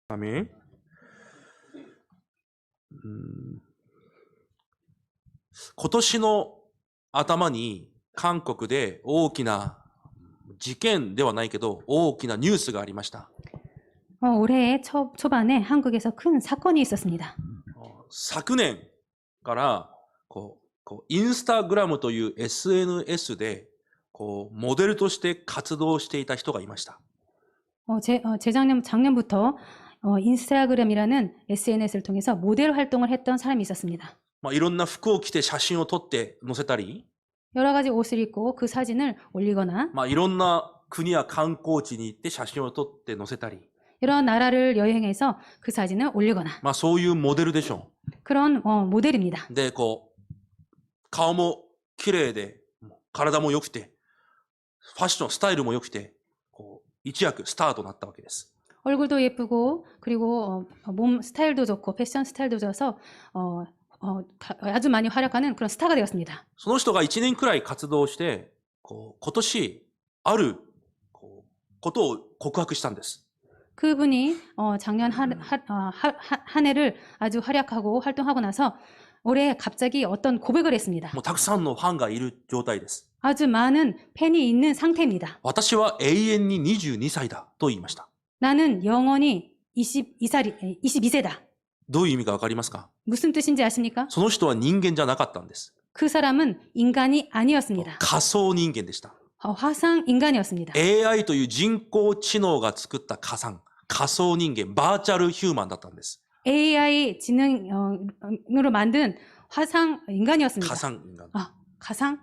다음에今年の頭に韓国で大きな事件ではないけど大きなニュースがありました。 올해 초반에 한국에서 큰 사건이 있었습니다. 昨年からインスタグラムという SNS でモデルとして活動していた人がいました。 작년부터 인스타그램이라는 SNS를 통해서 모델 활동을 했던 사람이 있었습니다. いろんな服を着て写真を撮って載せたり、 여러 가지 옷을 입고 그 사진을 올리거나 いろんな国や観光地に行って写真を撮って載せたり、 이런 나라를 여행해서 그 사진을 올리거나 そういうモデルでしょう。 그런 모델입니다. で、顔も綺麗で、体も良くて、ファッション、スタイルも良くて、一躍スターとなったわけです。 얼굴도 예쁘고 그리고 몸 스타일도 좋고 패션 스타일도 좋아서 아주 많이 활약하는 그런 스타가 되었습니다. その人が1年くらい活動して、今年あることを告白したんです。 그분이 작년 한 해를 아주 활약하고 활동하고 나서 올해 갑자기 어떤 고백을 했습니다. たくさんのファンがいる状態です。 아주 많은 팬이 있는 상태입니다. 私は永遠に22歳だと言いました。 나는 영원히 22세다. どういう意味かわかりますか？ 무슨 뜻인지 아십니까? その人は人間じゃなかったんです。 그 사람은 인간이 아니었습니다. 仮想人間でした。 화상 인간이었습니다. AI という人工知能が作った仮想人間、バーチャルヒューマンだったんです。 AI 지능으로 만든 화상 인간이었습니다. 仮想인간。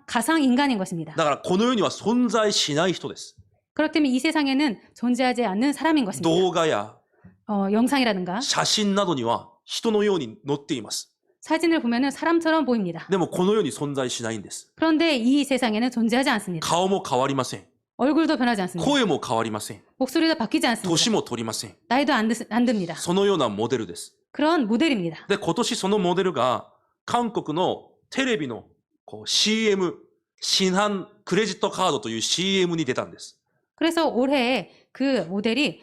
가상 인간인 것입니다. だからこの世には存在しない人です。 그렇기 때문에 이 세상에는 존재하지 않는 사람인 것입니다. 動画や 영상이라든가 写真などには人のように載っています。 사진을 보면은 사람처럼 보입니다. でもこの世に存在しないんです。 그런데 이 세상에는 존재하지 않습니다. 顔も変わりません。 얼굴도 변하지 않습니다. 声も変わりません。 목소리도 바뀌지 않습니다. 年も取りません。 나이도 안 듭니다. そのようなモデルです。 그런 모델입니다. で、今年そのモデルが韓国のテレビのCM、新販クレジットカードという CM に出たんです。 그래서 올해 그 모델이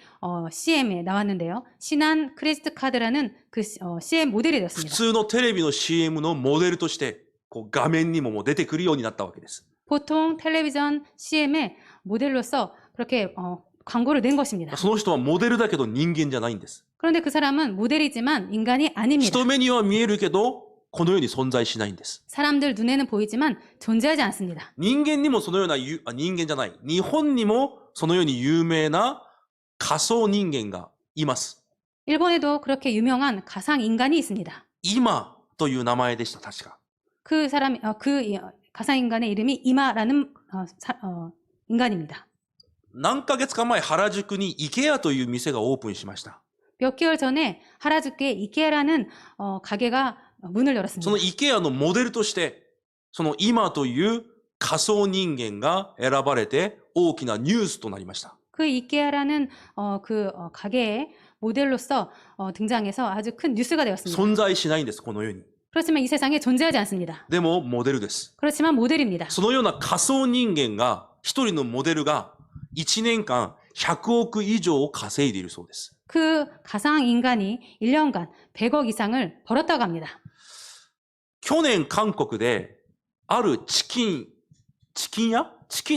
CM에 나왔는데요. 신한 크레디트 카드라는 그 CM 모델이 普 되었습니다. 通のテレビの CM のモデルとして画面にももう出てくるようになったわけです。 보통 텔레비전 CM의 모델로서 그렇게 광고를 낸 것입니다. その人はモデルだけど人間じゃないんです。 그런데 그 사람은 모델이지만 인간이 아닙니다. 人目には見えるけどこの世に存在しないんです。 사람들 눈에는 보이지만 존재하지 않습니다. 人間にもそのような人間じゃない。日本にもそのように有名な仮想人間がいます。 일본에도 그렇게 유명한 가상 인간이 있습니다. 今という名前でした、確か。 그 사람, 가상 인간의 이름이 이마라는 인간입니다. 何ヶ月か前、原宿に IKEA という店がオープンしました。 몇 개월 전에 하라주쿠에 이케아라는 가게가 문을 その 열었습니다. IKEA のモデルとして、その今という仮想人間が選ばれて大きなニュースとなりました。 그 이케아라는 가게의 모델로서 등장해서 아주 큰 뉴스가 되었습니다. 存在しないんです、この世に。 그렇지만 이 세상에 존재하지 않습니다. でもモデルです。 그렇지만 모델입니다. そのような仮想人間が、一人のモデルが1年間100億以上を稼いでいるそうです。 그 가상 인간이 1년간 100억 이상을 벌었다고 합니다. 去年韓国であるチキン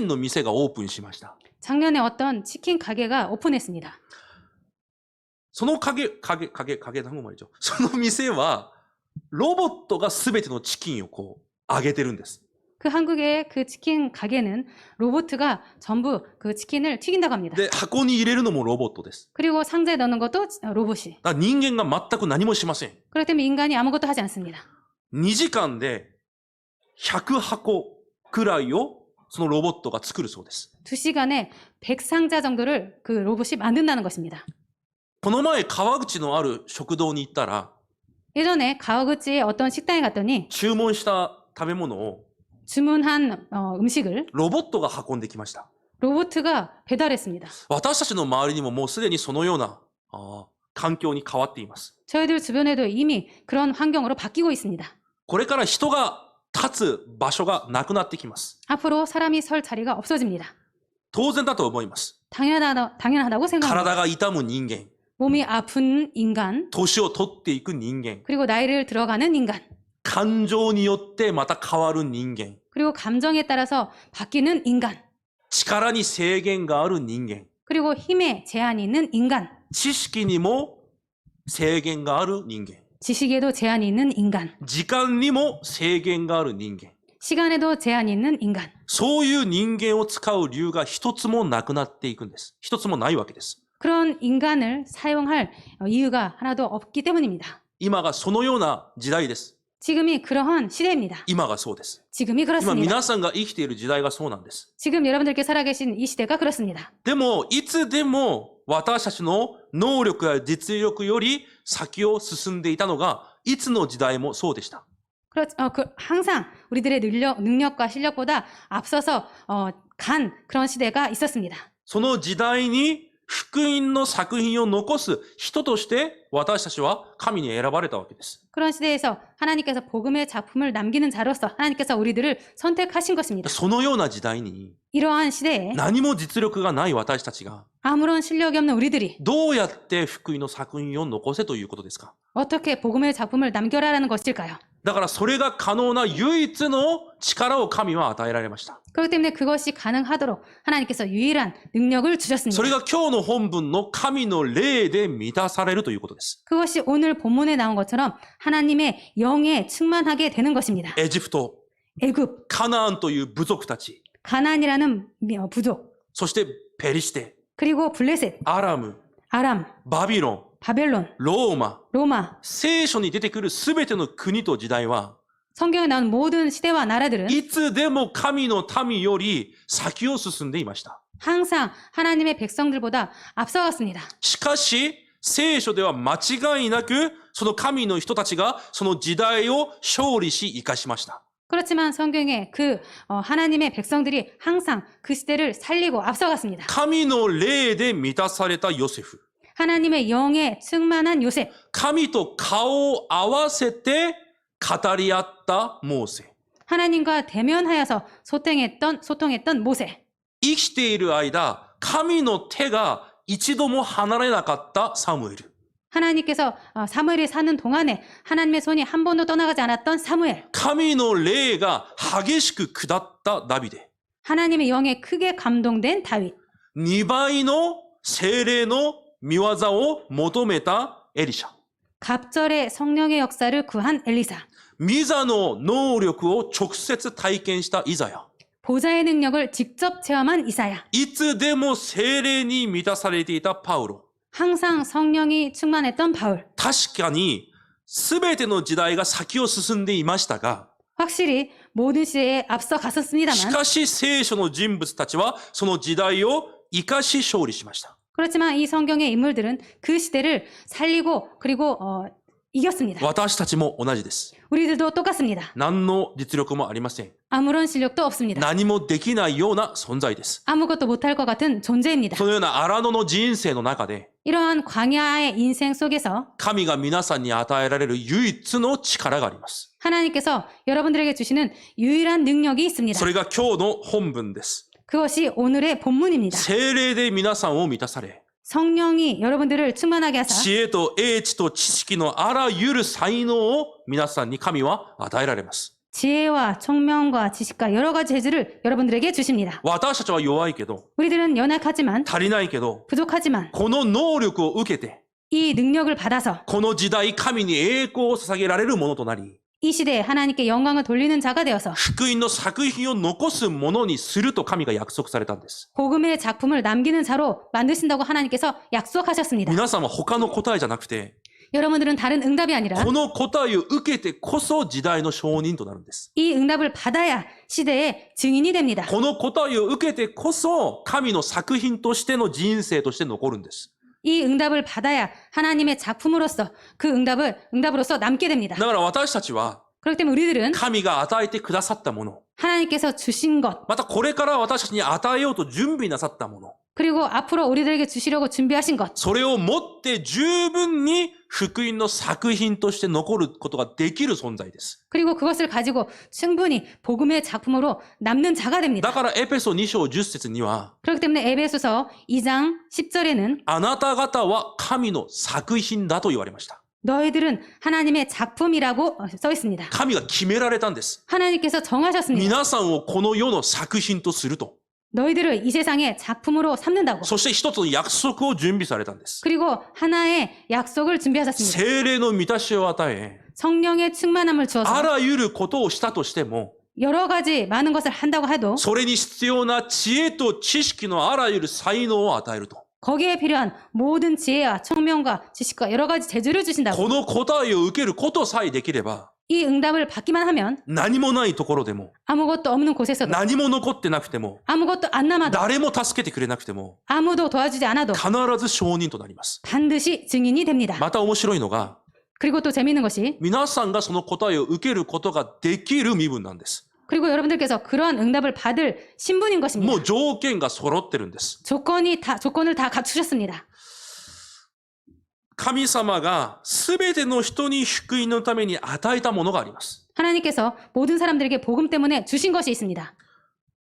の店がオープンしました。 작년에 어떤 치킨 가게가 오픈했습니다. その가게の한국말이죠。その店はロボットが全てのチキンを揚げてるんです。 그 한국의 그 치킨 가게는 로봇가 전부 그 치킨을 튀긴다고 합니다. で、箱に入れるのもロボットです。 그리고 상자에 넣는 것도 로봇이. だから人間が全く何もしません。 그렇기 때문에 인간이 아무것도 하지 않습니다. 2時間で100箱くらいをそのロボットが作るそうです。 2시간에 100상자 정도를 그 로봇이 만든다는 것입니다. この前川口のある食堂に行ったら 예전에 가와구치의 어떤 식당에 갔더니 注文した食べ物を 주문한 음식을 ロボットが運んできました。 로봇가 배달했습니다. 私たちの周りにももうすでにそのような環境に変わっています。 저희들 주변에도 이미 그런 환경으로 바뀌고 있습니다. これから人が立つ場所がなくなってきます。 앞으로 사람이 설 자리가 없어집니다. 当然だと思います。 당연하다고 생각합니다. 体が痛む人間、 몸이 아픈 인간, 年を取っていく人間、 그리고 나이를 들어가는 인간, 感情によってまた変わる人間、 그리고 감정에 따라서 바뀌는 인간, 力に制限がある人間、 그리고 힘에 제한이 있는 인간, 知識にも制限がある人間、 지식에도 제한이 있는 인간, 時間にも制限がある人間、 시간에도 제한이 있는 인간. そういう人間を使う理由が一つもなくなっていくんです。一つもないわけです。 그런 인간을 사용할 이유가 하나도 없기 때문입니다. 今がそのような時代です。 지금이 그러한 시대입니다. 今がそうです。 지금이 今 그렇습니다. 皆さんが生きている時代がそうなんです。 지금 여러분들께 살아계신 이 시대가 그렇습니다. でも、いつでも私たちの能力や実力より先を進んでいたのが、いつの時代もそうでした。 항상 우리들의 능력과 실력보다 앞서서 간 그런 시대가 있었습니다. その時代に福音の作品を残す人として私たちは神に選ばれたわけです。 그런 시대에서 하나님께서 복음의 작품을 남기는 자로서 하나님께서 우리들을 선택하신 것입니다. そのような時代に 이러한 시대에 何も実力がない私たちが 아무런 실력이 없는 우리들이 どうやって福音の作品を残せということですか。 어떻게 복음의 작품을 남겨라라는 것일까요? だからそれが可能な唯一の力を神は与えられました。 그렇기 때문에 그것이 가능하도록 하나님께서 유일한 능력을 주셨습니다. それが今日の本文の神の霊で満たされるということです。 그것이 오늘 본문에 나온 것처럼 하나님의 영에 충만하게 되는 것입니다. エジプト、 애굽, カナンという部族たち、 가나안이라는 부족, そしてペリシテ、 그리고 블레셋, アラム、 아람, バビロン、 바벨론, ローマ、 로마, 聖書に出てくるすべての国と時代は、 성경에 나온 모든 시대와 나라들은 いつでも神の民より先を進んでいました。 항상 하나님의 백성들보다 앞서갔습니다. しかし、聖書では間違いなく、その神の人たちがその時代を勝利し生かしました。 그렇지만 성경에 하나님의 백성들이 항상 그 시대를 살리고 앞서갔습니다. 神の霊で満たされたヨセフ。 하나님의 영에 충만한 요셉, 神と顔を合わせて語り合ったモーセ。 하나님과 대면하여서 소통했던 모세, 生きている間、神の手が一度も離れなかったサムエル。 하나님께서 사무엘이 사는 동안에 하나님의 손이 한 번도 떠나가지 않았던 사무엘, 神の霊が激しく下ったダビデ。 하나님의 영에 크게 감동된 다윗, 2倍の聖霊の見業を求めたエリシャ。 갑절의 성령의 역사를 구한 엘리사, 御座の能力を直接体験したイザヤ。 보좌의 능력을 직접 체험한 이사야, いつでも聖霊に満たされていたパウロ。 항상 성령이 충만했던 바울. 確かに全ての時代が先を進んでいましたが、 확실히 모든 시대에 앞서 し 갔었습니다만 かし聖書の人物たちはその時代を生かし勝利しました。 그렇지만 이 성경의 인물들은 그 시대를 살리고 그리고 이겼습니다. 私たちも同じです。 우리들도 똑같습니다. 何の実力もありません。 아무런 실력도 없습니다. 何もできないような存在です。 아무것도 못할 것 같은 존재입니다. そのような荒野の人生の中で、 이러한 광야의 인생 속에서 神が皆さんに与えられる唯一の力があります。 하나님께서 여러분들에게 주시는 유일한 능력이 있습니다. それが今日の本文です。 그것이 오늘의 본문입니다. 聖霊で皆さんを満たされ、 성령이 여러분들을 충만하게 하사 知恵と英知と知識のあらゆる才能を皆さんに神は与えられます。 지혜와 총명과 지식과 여러 가지 재주를 여러분들에게 주십니다. 私たちは弱いけど、 우리들은 연약하지만 足りないけど、 부족하지만 この能力を受けて、 이 능력을 받아서 この時代神に栄光を捧げられるものとなり、 이 시대에 하나님께 영광을 돌리는 자가 되어서 福音の作品を残すものにすると神が約束されたんです。 복음의 작품을 남기는 자로 만드신다고 하나님께서 약속하셨습니다. 皆さんは他の答えじゃなくて、 여러분들은 다른 응답이 아니라 この答えを受けてこそ時代の証人となるんです。 이 응답을 받아야 시대의 증인이 됩니다. この答えを受けてこそ神の作品としての人生として残るんです。 이 응답을 받아야 하나님의 작품으로서 그 응답으로서 남게 됩니다. だから私たちは 그렇기 때문에 우리들은 神が与えてくださったもの、 하나님께서 주신 것, またこれから私たちに与えようと準備なさったもの、 그리고 앞으로 우리들에게 주시려고 준비하신 것. それをもって十分に福音の作品として残ることができる存在です。 그리고 그것을 가지고 충분히 복음의 작품으로 남는 자가 だ 됩니다. からエペソ2章10節には 그렇기 때문에 에베소서 2장 10절에는 あなた方は神の作品だと言われました。 너희들은 하나님의 작품이라고 써 있습니다. 神が決められたんです。 하나님께서 정하셨습니다. 皆さんをこの世の作品とすると。 너희들을 이 세상의 작품으로 삼는다고. そして一つの約束を準備されたんです。 그리고 하나의 약속을 준비하셨습니다. 聖霊の満たしを与え、 성령의 충만함을 あ 주어서 らゆることをしたとしても、 여러 가지 많은 것을 한다고 해도 それに必要な知恵と知識のあらゆる才能を与えると。 거기에 필요한 모든 지혜와 청명과 지식과 여러 가지 재주를 주신다고. この答えを受けることさえできれば、 이 응답을 받기만 하면 何もないところでも、 아무것도 없는 곳에서도 何も残ってなくても、 아무것도 안 남아도 誰も助けてくれなくても、 아무도 도와주지 않아도 必ず証人となります。 반드시 증인이 됩니다. また面白いのが、 그리고 또 재미있는 것이 皆さんがその答えを受けることができる身分なんです。 그리고 여러분들께서 그러한 응답을 받을 신분인 것입니다. もう条件が揃ってるんです。 조건을 다 갖추셨습니다. 神様がすべての人に福音のために与えたものがあります。 하나님께서 모든 사람들에게 복음 때문에 주신 것이 있습니다.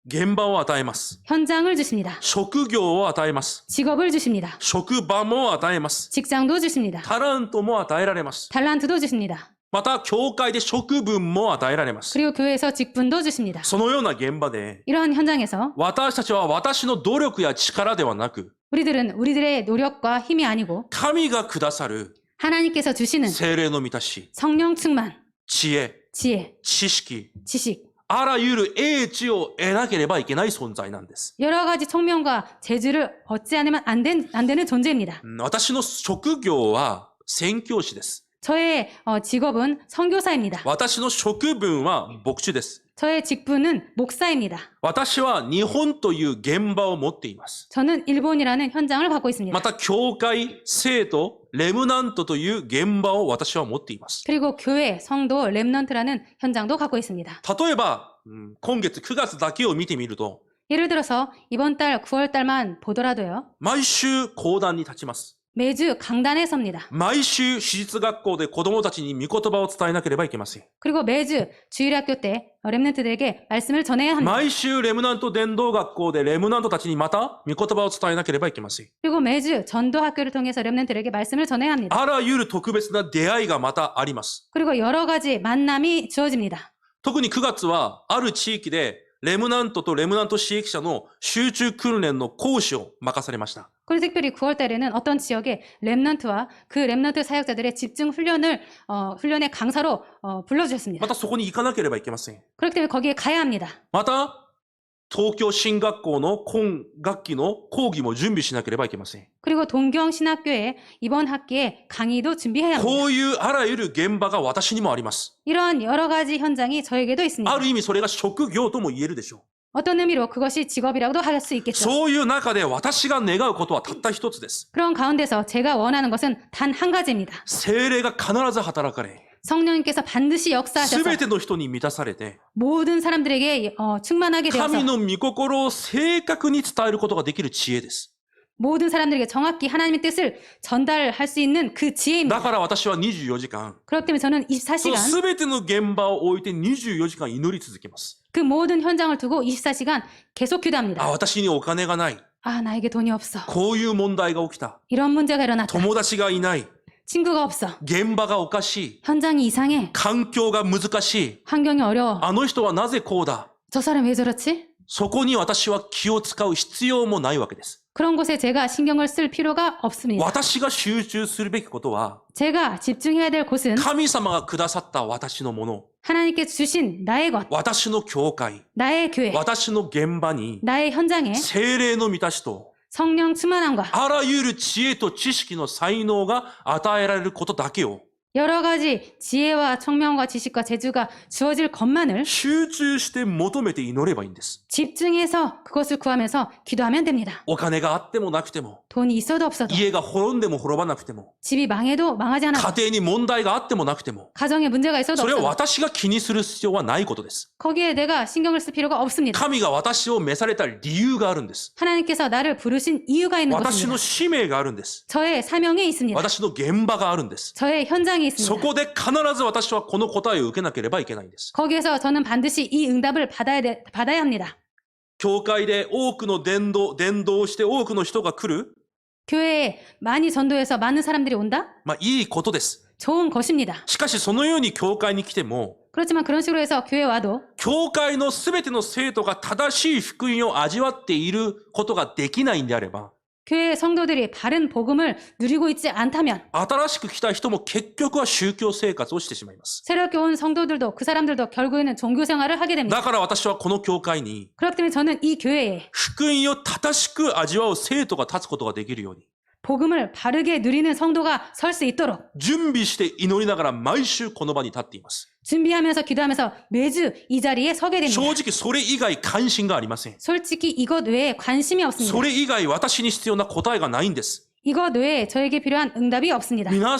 現場を与えます。 현장을 주십니다. 職業を与えます。 직업을 주십니다. 職場も与えます。 직장도 주십니다. タラントも与えられます。 달란트도 주십니다. また、教会で職分も与えられます。 그리고 교회에서 직분도 주십니다. そのような現場で、 이러한 현장에서 私たちは私の努力や力ではなく、 우리들은 우리들의 노력과 힘이 아니고 神がくださる 하나님께서 주시는 聖霊の満たし、 성령 충만, 知恵、 지혜, 知識、 지식, あらゆる英知を得なければいけない存在なんです。 여러 가지 청명과 재주를 얻지 않으면 안 되는 존재입니다. 私の職業は宣教師です。 저의 직업은 선교사입니다. 私の職分は牧師です。 저의 직분은 목사입니다. 私は日本という現場を持っています。 저는 일본이라는 현장을 갖고 있습니다. また、教会、生徒、レムナントという現場を私は持っています。 그리고 교회, 성도, 랩넌트라는 현장도 갖고 있습니다. 例えば、今月9月だけを見てみると、 예를 들어서 이번 달 9월 달만 보더라도요. 毎週講談に立ちます。 매주 강단에 섭니다. 毎週私立学校で子供たちに御言葉を伝えなければいけません。 그리고 매주 주일학교 때 랩넌트들에게 말씀을 전해야 합니다. 毎週レムナント伝道学校でレムナントたちにまた御言葉を伝えなければいけません。 그리고 매주 전도학교를 통해서 랩넌트들에게 말씀을 전해야 합니다. あらゆる特別な出会いがまたあります。 그리고 여러 가지 만남이 주어집니다. 特に9月はある地域でレムナントとレムナント支援者の集中訓練の講師を任されました。 그리고 특별히 9월 달에는 어떤 지역에 랩넌트와 그 랩넌트 사역자들의 집중 훈련을 훈련의 강사로 불러주셨습니다. またそこに行かなければいけません。 그렇기 때문에 거기에 가야 합니다. また、東京進学校の今学期の講義も準備しなければいけません。 그리고 동경신학교에 이번 학기에 강의도 준비해야 합니다. こういうあらゆる現場が私にもあります。 이러한 여러 가지 현장이 저에게도 있습니다. ある意味それが職業とも言えるでしょう。 어떤 의미로 그것이 직업이라고도 할 수 있겠죠. そういう中で私が願うことはたった一つです。 그런 가운데서 제가 원하는 것은 단 한 가지입니다. 聖霊が必ず働かれ、 성령님께서 반드시 す 역사하셔서 べての人に満たされて、 모든 사람들에게 충만하게 神 되어서 の御心を正確に伝えることができる知恵です。 모든 사람들에게 정확히 하나님의 뜻을 전달할 수 있는 그 だ 지혜입니다. から私は24時間、 그렇기 때문에 저는 その 24시간 すべての現場を置いて24時間祈り続けます。 그 모든 현장을 두고 24시간 계속 あ、 기도합니다. 私にお金がない。 아, 나에게 돈이 없어. こういう問題が起きた。 이런 문제가 일어났다. 友達がいない。 친구가 없어. 現場がおかしい。 현장이 이상해. 環境が難しい。 환경이 어려워. あの人はなぜこうだ。 저 사람 왜 저렇지? そこに私は気を使う必要もないわけです。 그런 곳에 제가 신경을 쓸 필요가 없습니다. 私が集中するべきことは、 제가 집중해야 될 곳은 神様がくださった私のもの、 하나님께 주신 나의 것, 私の教会、 나의 교회, 私の現場に、 나의 현장에 聖霊の満たしと、 성령 충만함과 あらゆる知恵と知識の才能が与えられることだけを 여러 가지 지혜와 청명과 지식과 재주가 주어질 것만을 集中して求めて祈ればいいんです。 집중해서 그것을 구하면서 기도하면 됩니다. お金があってもなくても、 돈이 있어도 없어도 家が滅んでも滅ばなくても、 집이 망해도 망하지 않아도 家庭に問題があってもなくても、 가정에 문제가 있어도 それは 없어도 私が気にする必要はないことです。 거기에 내가 신경을 쓸 필요가 없습니다. 神が私を召された理由があるんです。 하나님께서 나를 부르신 이유가 있는 私 것입니다. の使命があるんです。 저의 사명이 있습니다. 私の現場があるんです。 저의 현장이 そ 있습니다. こで必ず私はこの答えを受けなければいけないんです。 거기에서 저는 반드시 이 응답을 받아야 합니다. 教会で多くの伝道をして多くの人が来る、 교회에 많이 전도해서 많은 사람들이 온다? いいことです。 좋은 것입니다. しかしそのように教会に来ても、 그렇지만 그런 식으로 해서 교회에 와도 教会のすべての生徒が正しい福音を味わっていることができないんであれば、 교회의 성도들이 바른 복음을 누리고 있지 않다면 新しく来た人も結局は宗教生活をしてしまいます。 새롭게 온 성도들도 그 사람들도 결국에는 종교 생활을 하게 됩니다. だから私はこの教会に 그렇기 때문에 저는 이 교회에 福音を正しく味わう生徒が立つことができるように、 복음을 바르게 누리는 성도가 설 수 있도록 準備して祈りながら毎週この場に立っています。 준비하면서 기도하면서 매주 이 자리에 서게 됩니다. 正直それ以外関心がありません。 솔직히 이것 외에 관심이 없습니다. それ以外私に必要な答えがないんです。 이것 외에 저에게 필요한 응답이 없습니다. 皆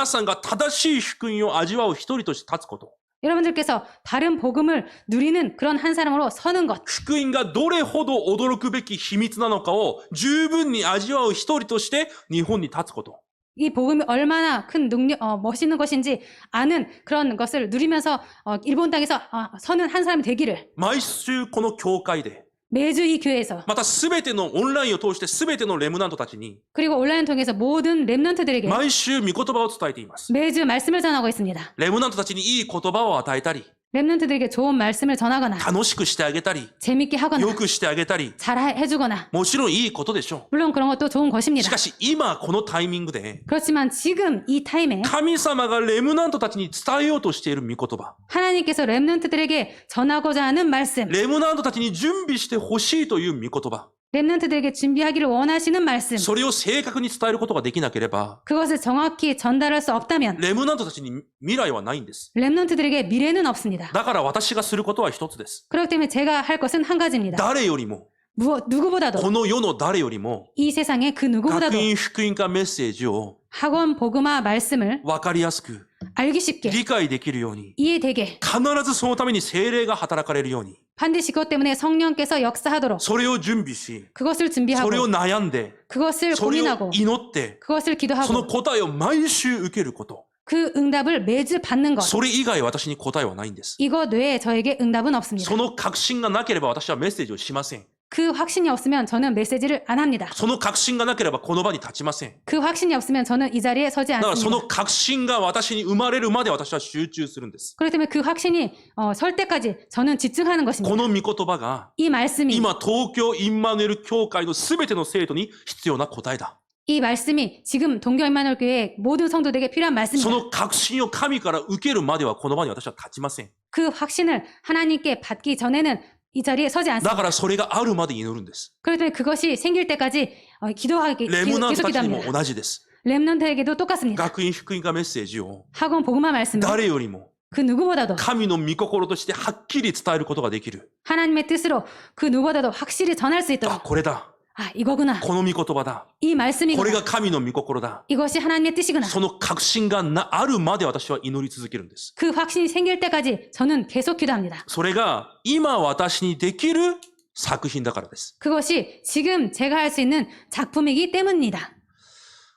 さんが正しい福音を味わう一人として立つこと。 여러분들께서 바른 복음을 누리는 그런 한 사람으로 서는 것. 福音がどれほど驚くべき秘密なのかを十分に味わう一人として日本に立つこと。 이 복음이 얼마나 큰 능력, 멋있는 것인지 아는 그런 것을 누리면서 일본 땅에서 서는 한 사람이 되기를 毎週この教会で、 매주 이 교회에서 またすべてのオンラインを通してすべてのレムナントたちに 그리고 온라인 통해서 모든 랩런트들에게 毎週御言葉を伝えています。 매주 말씀을 전하고 있습니다. レムナントたちにいい言葉を与えたり、 랩런트들에게 좋은 말씀을 전하거나 楽しくしてあげたり、 재밌게 하거나 よくしてあげたり、 잘 해주거나 もちろんいいことでしょ 물론 그런 것도 좋은 う。 것입니다. しかし今このタイミングで 그렇지만 지금 이 타임에 神様がレムナントたちに伝えようとしている御言葉、 하나님께서 랩런트들에게 전하고자 하는 말씀, レムナントたちに準備してほしいという御言葉、 랩런트들에게 준비하기를 원하시는 말씀, それを正確に伝えることができなければ、 그것을 정확히 전달할 수 없다면 レムナントたちに未来はないんです。 랩런트들에게 미래는 없습니다. だから私がすることは一つです。 그렇기 때문에 제가 할 것은 한 가지입니다. 誰よりも、 누구보다도 この世の誰よりも、 이 세상의 그 学 누구보다도 院福音化メッセージを 학원 복음화 말씀을 分かりやすく、 알기 쉽게 理解できるように、 이해되게 必ずそのために聖霊が働かれるように、 반드시 그것 때문에 성령께서 역사하도록 それを準備し、 그것을 それを 준비하고 悩んで、 그것을 それを 고민하고 祈って、 그것을 その 기도하고 答えを毎週受けること。 그 응답을 매주 받는 것. それ以外私に答えはないんです。 이것 외에 저에게 응답은 없습니다. その確信がなければ私はメッセージをしません。 그 확신이 없으면 저는 메시지를 안 합니다. その確信がなければこの場に立ちません。 그 확신이 없으면 저는 이 자리에 서지 だからそ 않습니다. の確信が私に生まれるまで私は集中するんです。 그렇기 때문에 그 확신이 설 때까지 저는 집중하는 こ 것입니다. の御言葉が 이 말씀이 今東京インマヌエル教会のすべての生徒に必要な答えだ。 이 말씀이 지금 동교 임마누엘 교회 모든 성도들에게 필요한 そ 말씀입니다. の確信を神から受けるまではこの場に私は立ちません。 그 확신을 하나님께 받기 전에는 이 자리에 서지 だ 않습니다. からそれがあるまで祈るんです。 그렇기 때문에 그것이 생길 때까지 レムナント 계속 たちにも 기도합니다. 同じです。 랩런트에게도 똑같습니다. 学院福音化メッセージを 학원 복음화 말씀을 誰よりも 그 누구보다도 神の御心としてはっきり伝えることができる。 하나님의 뜻으로 그 누구보다도 확실히 전할 수 あ、 있도록 これだ。 아 이거구나. この御言葉だ。 이 これ 말씀이구나. が神の御心だ。 이것이 하나님의 뜻이구나. その確信があるまで私は祈り続けるんです。 그 확신이 생길 때까지 저는 계속 기도합니다. それが今私にできる作品だからです。 그것이 지금 제가 할 수 있는 작품이기 때문입니다.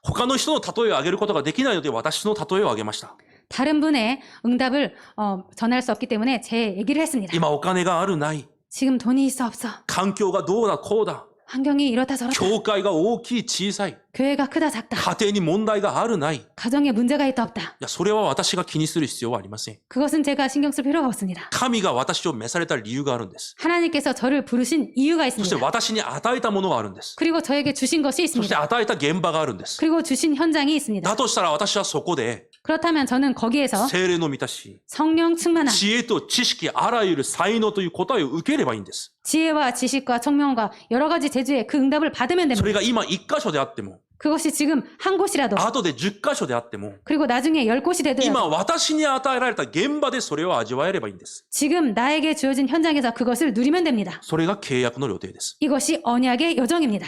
他の人の例えを挙げることができないので私の例えを挙げました。 다른 분의 응답을 전할 수 없기 때문에 제 얘기를 했습니다. 今お金があるない。 지금 돈이 있어 없어. 環境がどうだこうだ。 환경이 이렇다 저렇다. 教会が大きい小さい。 교회가 크다 작다. 家庭に問題があるない。い 가정에 문제가 있다 없다. や、それは私が気にする必要はありません。 그것은 제가 신경 쓸 필요가 없습니다. 神が私を召された理由があるんです。 하나님께서 저를 부르신 이유가 そして 있습니다. 私に与えたものがあるんです。 그리고 저에게 주신 것이 そして 있습니다. 与えた現場があるんです。 그리고 주신 현장이 있습니다. だとしたら私はそこで 그렇다면 저는 거기에서 聖霊の満たし、 성령 충만한 知恵と知識、あらゆる才能という答えを受ければいいんです。 지혜와 지식과 청명과 여러 가지 재주의 그 응답을 받으면 それ 됩니다. が今一箇所であっても、 그것이 지금 한 곳이라도 後で10箇所であっても、 그리고 나중에 10곳이 되더라도 今私に与えられた現場でそれを味わえればいいんです。 지금 나에게 주어진 현장에서 그것을 누리면 됩니다. それが契約の予定です。 이것이 언약의 여정입니다.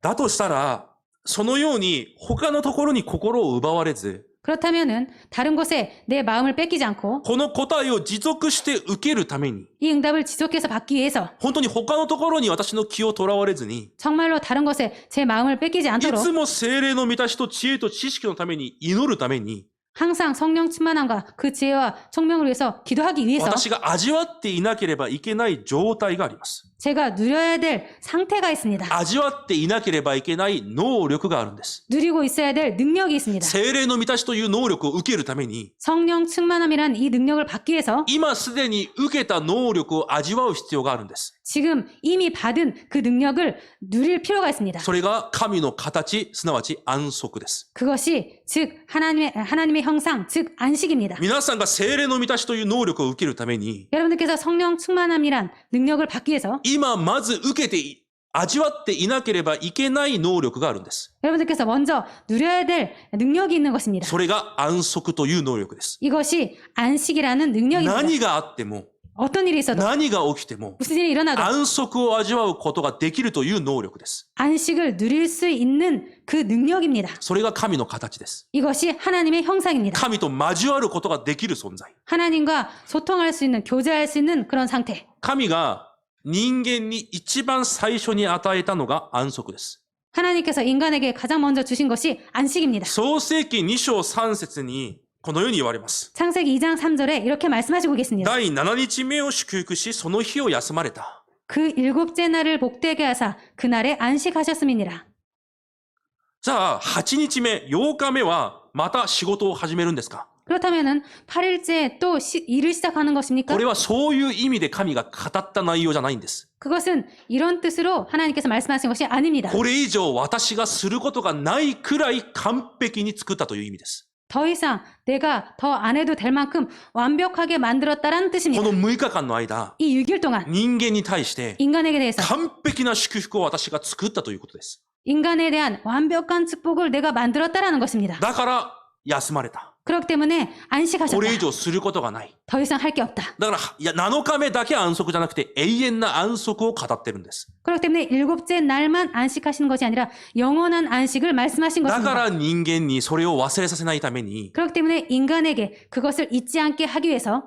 だとしたら、そのように他のところに心を奪われず、 그렇다면은 다른 곳에 내 마음을 뺏기지 않고 この答えを持続して受けるために、 이 응답을 지속해서 받기 위해서 本当に他のところに私の気をとらわれずに、 정말로 다른 것에 제 마음을 뺏기지 い 않도록 つも聖霊の満たしと知恵と知識のために祈るために、 항상 성령 충만함과 그 지혜와 총명을 위해서 기도하기 위해서 私が味わっていなければいけない状態があります。 제가 누려야 될 상태가 있습니다. 味わっていなければいけない能力があるんです。 누리고 있어야 될 능력이 있습니다. 聖霊の満たしという能力を受けるために、 성령 충만함이란 이 능력을 받기 위해서 今すでに受けた能力を味わう必要があるんです。 지금 이미 받은 그 능력을 누릴 필요가 있습니다. それが神の形、すなわち安息です。 그것이 즉 하나님의 형상, 즉 안식입니다. 皆さんが聖霊の満たしという能力を受けるために、 여러분들께서 성령 충만함이란 능력을 받기 위해서 今まず受けて味わっていなければいけない能力があるんです。 여러분들께서 먼저 누려야 될 능력이 있는 것입니다. それが安息という能力です。 이것이 안식이라는 능력입니다. 何があっても、 어떤 일이 있어도 何が起きても、 무슨 일이 일어나도 安息を味わうことができるという能力です。 안식을 누릴 수 있는 그 능력입니다. それが神の形です。 이것이 하나님의 형상입니다. 神と交わることができる存在。 하나님과 소통할 수 있는, 교제할 수 있는 그런 상태. 神が人間に一番最初に与えたのが安息です。 하나님께서 인간에게 가장 먼저 주신 것이 안식입니다. 創世記2章3節にこのように言われます。 창세기 2장 3절에 이렇게 말씀하시고 계십니다. 第7日目を祝福し、その日を休まれた。 그 일곱째 날을 복되게 하사 그날에 안식하셨음이니라. じゃあ、8日目、8日目はまた仕事を始めるんですか？ 그렇다면은 8일째 또 일을 시작하는 것입니까? これはそういう意味で神が語った内容じゃないんです。 그것은 이런 뜻으로 하나님께서 말씀하신 것이 아닙니다. これ以上私がすることがないくらい完璧に作ったという意味です。 더 이상 내가 더 안 해도 될 만큼 완벽하게 만들었다라는 こ 뜻입니다. の6日間の間、 이 6일 동안 人間に対して 인간에게 대해서 完璧な祝福を私が作ったということです。 인간에 대한 완벽한 축복을 내가 만들었다라는 것입니다. だから休まれた。 그렇기 때문에 こ 안식하셨다. れ以上することがない。 더 이상 할 게 없다. だから、いや、7日目だけ安息じゃなくて永遠な安息を語ってるんです。 그렇기 때문에 일곱째 날만 안식하시는 것이 아니라 영원한 안식을 말씀하신 だか 것입니다. ら人間にそれを忘れさせないために、 그렇기 때문에 인간에게 그것을 잊지 않게 하기 위해서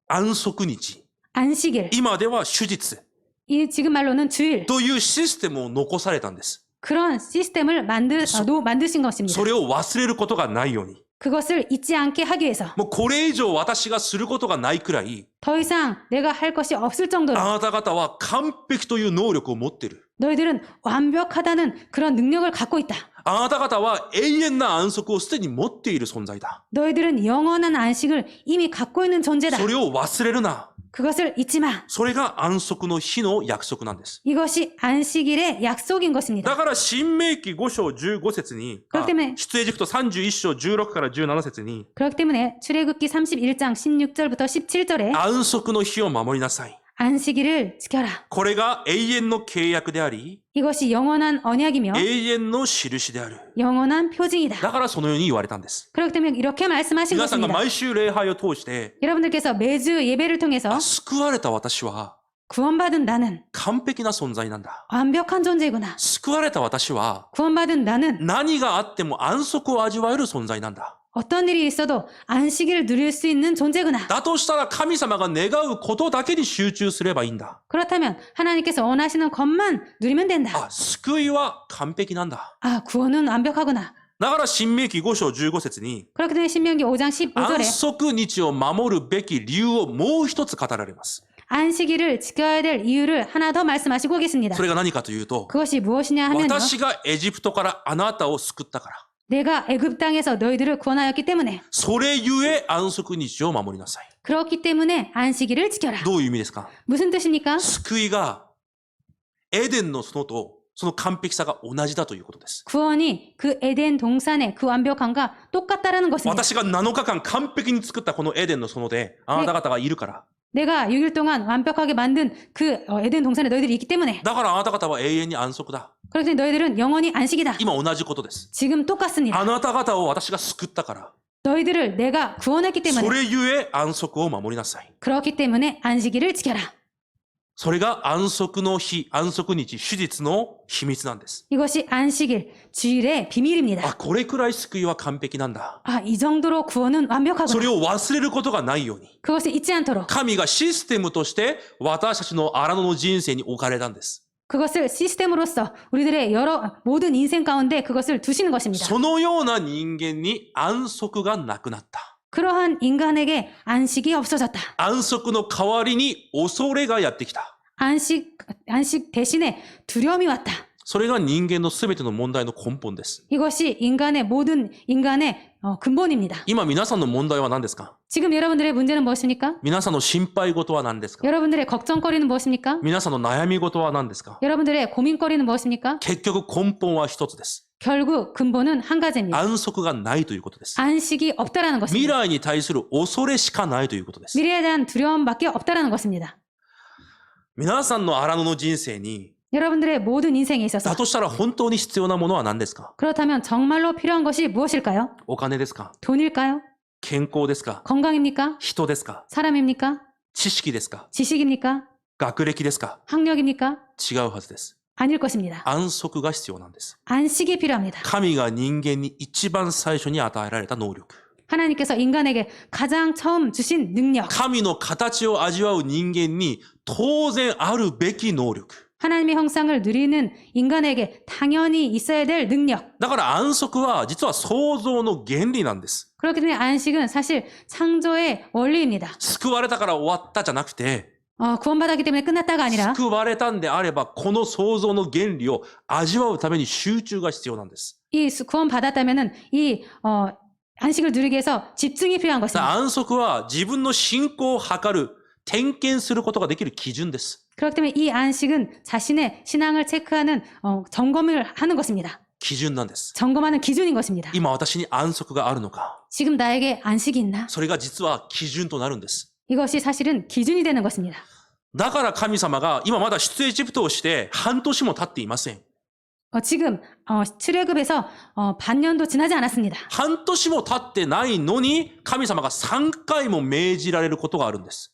安息日、 안식일, 今では手術 이 지금 말로는 주일, というシステムを残されたんです。 그런 시스템을 만드신 것입니다. それを忘れることがないように。 그것을 잊지 않게 하기 위해서 もうこれ以上私がすることがないくらい、 더 이상 내가 할 것이 없을 정도로 あなた方は完璧という能力を持っている。 너희들은 완벽하다는 그런 능력을 갖고 있다. あなた方は永遠な安息をすでに持っている存在だ。 너희들은 영원한 안식을 이미 갖고 있는 존재다. それを忘れるな。 그것을 잊지 마. それが安息の日の約束なんです。 이것이 안식일의 약속인 것입니다. だから、新明記5章15節に、그렇기 때문에 出エジプト31章16から17節に、 그렇기 때문에 출애굽기 31장 16절부터 17절에 安息の日を守りなさい。 안식일을 지켜라. これが永遠の契約であり、 이것이 영원한 언약이며 永遠の印である。 영원한 표징이다. だからそのように言われたんです。 그렇기 때문에 이렇게 말씀하신 皆さんが 것입니다. 毎週礼拝を通して、 여러분들께서 매주 예배를 통해서 救われた私は 구원받은 나는 完璧な存在なんだ。 완벽한 존재구나. 救われた私は 구원받은 나는 何があっても安息を味わえる存在なんだ。 어떤 일이 있어도 안식일을 누릴 수 있는 존재구나. だとしたら神様が願うことだけに集中すればいいんだ。 그렇다면 하나님께서 원하시는 것만 누리면 된다. あ、救いは完璧なんだ。 아, 구원은 완벽하구나. だから新明記5章15節に 그렇기 때문에 신명기 5장 15절에 安息日を守るべき理由をもう一つ語られます。 안식일을 지켜야 될 이유를 하나 더 말씀하시고 계십니다. それが何かというと、 그것이 무엇이냐 하면요. 私がエジプトからあなたを救ったから。 내가 애굽 땅에서 너희들을 구원하였기 때문에 それゆえ安息日を守りなさい。 그렇기 때문에 안식일을 지켜라. どういう意味ですか？ 무슨 뜻입니까? 救いがエデンの園とその完璧さが同じだということです。 구원이 그 에덴 동산의 그 완벽함과 똑같다라는 것입니다. 私が7日間完璧に作ったこのエデンの園であなた方がいるから。 내가 6일 동안 완벽하게 만든 그 에덴 동산에 너희들이 있기 때문에 だからあなた方は永遠に安息だ。 그렇기 때문에 너희들은 영원히 안식이다. 今同じことです。 지금 똑같습니다. あなた方を私が救ったから、 너희들을 내가 구원했기 そ 때문에 れゆえ安息を守りなさい。 그렇기 때문에 안식일을 지켜라. それが安息の日、安息日、手術の秘密なんです。 이것이 안식일, 주일의 비밀입니다. あ、これくらい救いは完璧なんだ。 아, 이 정도로 구원은 それ 완벽하구나. を忘れることがないように。 그것을 잊지 않도록 神がシステムとして私たちの荒野の人生に置かれたんです。 그것을 시스템으로서 우리들의 모든 인생 가운데 그것을 두시는 것입니다. そのような人間に安息がなくなった。 그러한 인간에게 안식이 없어졌다. 安息の代わりに恐れがやってきた。 안식 대신에 두려움이 왔다. それが人間のすべての問題の根本です。 이것이 모든 인간의 근본입니다. 今皆さんの問題は何ですか？ 지금 여러분들의 문제는 무엇입니까? 皆さんの心配事は何ですか？ 여러분들의 걱정거리는 무엇입니까? 皆さんの悩み事は何ですか？ 여러분들의 고민거리는 무엇입니까? 結局根本は一つです。 결국 근본은 한 가지입니다. 安息がないということです。 안식이 없다라는 未 것입니다. 来に対する恐れしかないということです。 미래에 대한 두려움밖에 없다라는 것입니다. 皆さんの荒野の人生に、 여러분들의 모든 인생에 있어서 だとしたら本当に必要なものは何ですか？ 그렇다면 정말로 필요한 것이 무엇일까요? お金ですか？ 돈일까요? 健康ですか？ 건강입니까? 人ですか？ 사람입니까? 知識ですか？ 지식입니까? 学歴ですか？ 학력입니까? 違うはずです。 아닐 것입니다. 安息が必要なんです。 안식이 필요합니다. 神が人間に一番最初に与えられた能力。 하나님께서 인간에게 가장 처음 주신 능력, 神の形を味わう人間に当然あるべき能力。 하나님의 형상을 누리는 인간에게 당연히 있어야 될 능력. だから安息は実は創造の原理なんです。 그렇기 때문에 안식은 사실 창조의 원리입니다. 救われたから終わったじゃなくて、 구원받았기 때문에 끝났다가 아니라 救われたんであればこの創造の原理を味わうために集中が必要なんです。 이 구원받았다면은 안식을 누리기 위해서 집중이 필요한 だから 것입니다. 安息は自分の信仰を測る、点検することができる基準です。 그렇기 때문에 이 안식은 자신의 신앙을 체크하는 점검을 하는 것입니다. 基準なんです。 점검하는 기준인 것입니다. 今私に安息があるのか。 지금 나에게 안식이 있나? それが実は基準となるんです。 이것이 사실은 기준이 되는 것입니다. だから神様が今まだ出エジプトをして半年も経っていません。 지금 출애굽에서 반년도 지나지 않았습니다. 半年も経ってないのに神様が3回も命じられることがあるんです。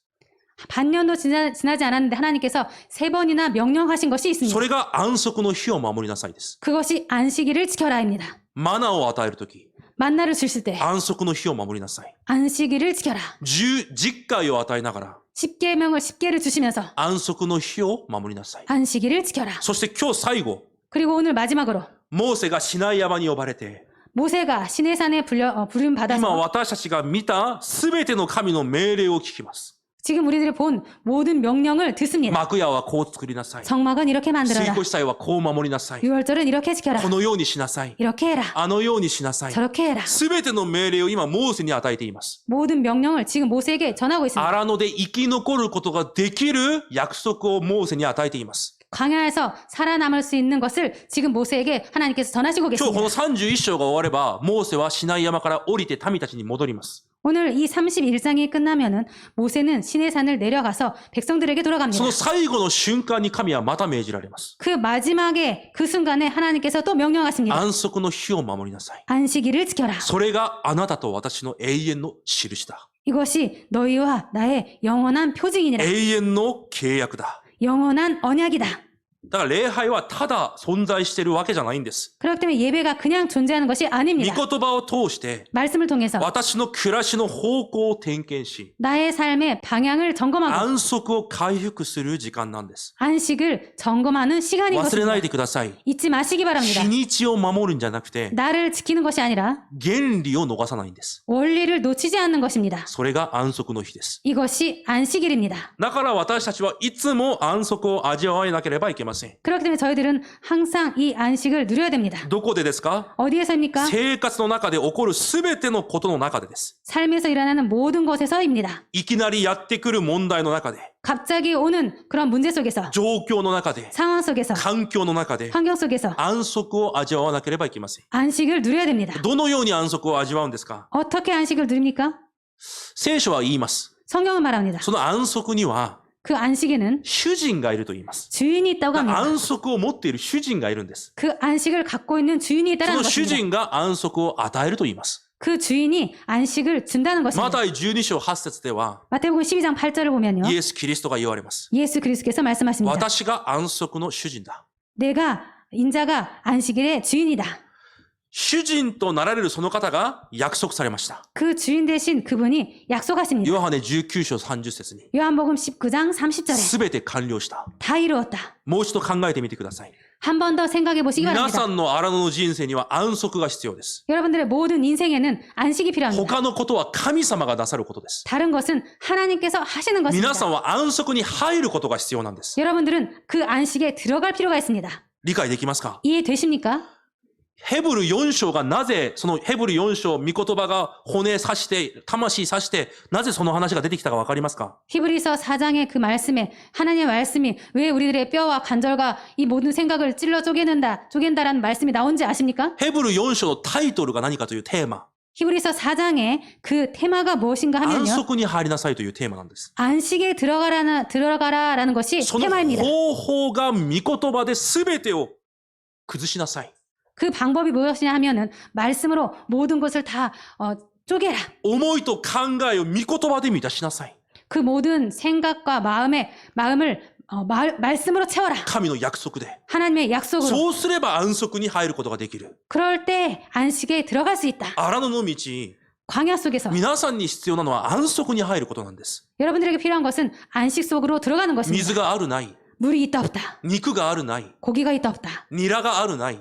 반년도 지나지 않았는데 하나님께서 3번이나 명령하신 것이 そ 있습니다. れが安息の日を守りなさいです。 그것이 안식일을 지켜라입니다. マナを与えるとき、 만나를 주실 때 安息の日を守りなさい。 안식일을 지켜라. 10回を与えながら、 10계를 주시면서 安息の日を守りなさい。 안식일을 지켜라. そして今日最後、 그리고 오늘 마지막으로 モーセがシナイ山に呼ばれて、 모세가 시내산에 부름 今 받아서 私たちが見たすべての神の命令を聞きます。 지금 우리들이 본 모든 명령을 듣습니다. 幕屋はこう作りなさい。 성막은 이렇게 水 만들어라. 越祭はこう守りなさい。 유월절은 이렇게 지켜라. このようにしなさい。 이렇게 해라. あのようにしなさい。 저렇게 해라. すべての命令を今モーセに与えています。 모든 명령을 지금 모세에게 전하고 있습니다. 荒野で生き残ることができる約束をモーセに与えています。 광야에서 살아남을 수 있는 것을 지금 모세에게 하나님께서 전하시고 今日この 계십니다. 31章が終われば、モーセはシナイ山から降りて民たちに戻ります。 오늘 이 31장이 끝나면은 모세는 시내산을 내려가서 백성들에게 そ 돌아갑니다. の最後の瞬間に神はまた命じられます。 그 마지막에 그 순간에 하나님께서 또 명령하십니다. 安息の日を守りなさい。 안식일을 지켜라. それがあなたと私の永遠の印だ。 이것이 너희와 나의 영원한 표징이니라. 永遠の契約だ。 영원한 언약이다. だから礼拝はただ存在しているわけじゃないんです。 그렇기 때문에 예배가 그냥 존재하는 것이 御 아닙니다. 言葉を通して 말씀을 통해서 私の暮らしの方向を点検し、 나의 삶의 방향을 점검하고 安息を回復する時間なんです。 안식을 점검하는 시간인 忘れない 것입니다. でください。 잊지 마시기 바랍니다. 日にちを守るんじゃなくて、 나를 지키는 것이 아니라 原理を逃さないんです。 원리를 놓치지 않는 것입니다. それが安息の日です。 이것이 안식일입니다. だから私たちはいつも安息を味わえなければいけません。 그렇기 때문에 저희들은 항상 이 안식을 누려야 됩니다. どこでですか？ 어디에서입니까? 生活の中で起こるすべてのことの中でです。 삶에서 일어나는 모든 것에서입니다. いきなりやってくる問題の中で、 갑자기 오는 그런 문제 속에서 状況の中で、 상황 속에서 環境の中で、 환경 속에서 安息を味わわなければいけません。 안식을 누려야 됩니다. どのように安息を味わうんですか？ 어떻게 안식을 누립니까? 聖書は言います。 성경은 말합니다. その安息には 그 안식에는 主人がいると言います。 주인이 있다고 합니다. 安息を持っている主人がいるんです。 그 안식을 갖고 있는 주인이 そ 있다는 の主 것입니다. 人が安息を与えると言います。 그 주인이 안식을 준다는 マ 것입니다. タイ12章8節では 마태복음 12장 8절을 보면요. イエス・キリストが言われます。 예수 그리스도께서 말씀하십니다. 私が安息の主人だ。 내가 인자가 안식일의 주인이다. 主人となられるその方が約束されました。 그 주인 대신 그분이 약속하십니다. ヨハネ19章30節に 요한복음 19장 30절에 すべて完了した。 다 이루었다. もう一度考えてみてください。 한 번 더 생각해 보시기 皆 바랍니다. さんの荒野の人生には安息が必要です。 여러분들의 모든 인생에는 안식이 필요합니다. 他のことは神様がなさることです。 다른 것은 하나님께서 하시는 皆さん 것입니다. は安息に入ることが必要なんです。 여러분들은 그 안식에 들어갈 필요가 있습니다. 理解できますか？ 이해되십니까? ヘブル4章がなぜ、そのヘブル4章、御言葉が骨刺して、魂刺して、なぜその話が出てきたかわかりますか？ 히브리서 4장의 그 말씀에 하나님의 말씀이 왜 우리들의 뼈와 관절과 이 모든 생각을 찔러 쪼갠다라는 말씀이 나온지 아십니까? ヘブル4章のタイトルが何かというテーマ。 히브리서 4장의 그 테마가 무엇인가 安 하면요. 息に入りなさいというテーマなんです。 안식에 들어가라라는 것이 その 테마입니다. 方法が御言葉で全てを崩しなさい。 그 방법이 무엇이냐 하면은 말씀으로 모든 것을 다 쪼개라. 思いと考えを御言葉で満たしなさい。 그 모든 생각과 마음을 말씀으로 채워라. 神の約束で。 하나님의 약속으로. そうすれば安息に入ることができる。 그럴 때 안식에 들어갈 수 있다. 荒野の道、 광야 속에서 皆さんに必要なのは安息に入ることなんです。 여러분들에게 필요한 것은 안식 속으로 들어가는 水 것입니다. があるない、 물이 있다 없다. 肉があるない、 고기가 있다 없다. ニラがあるない、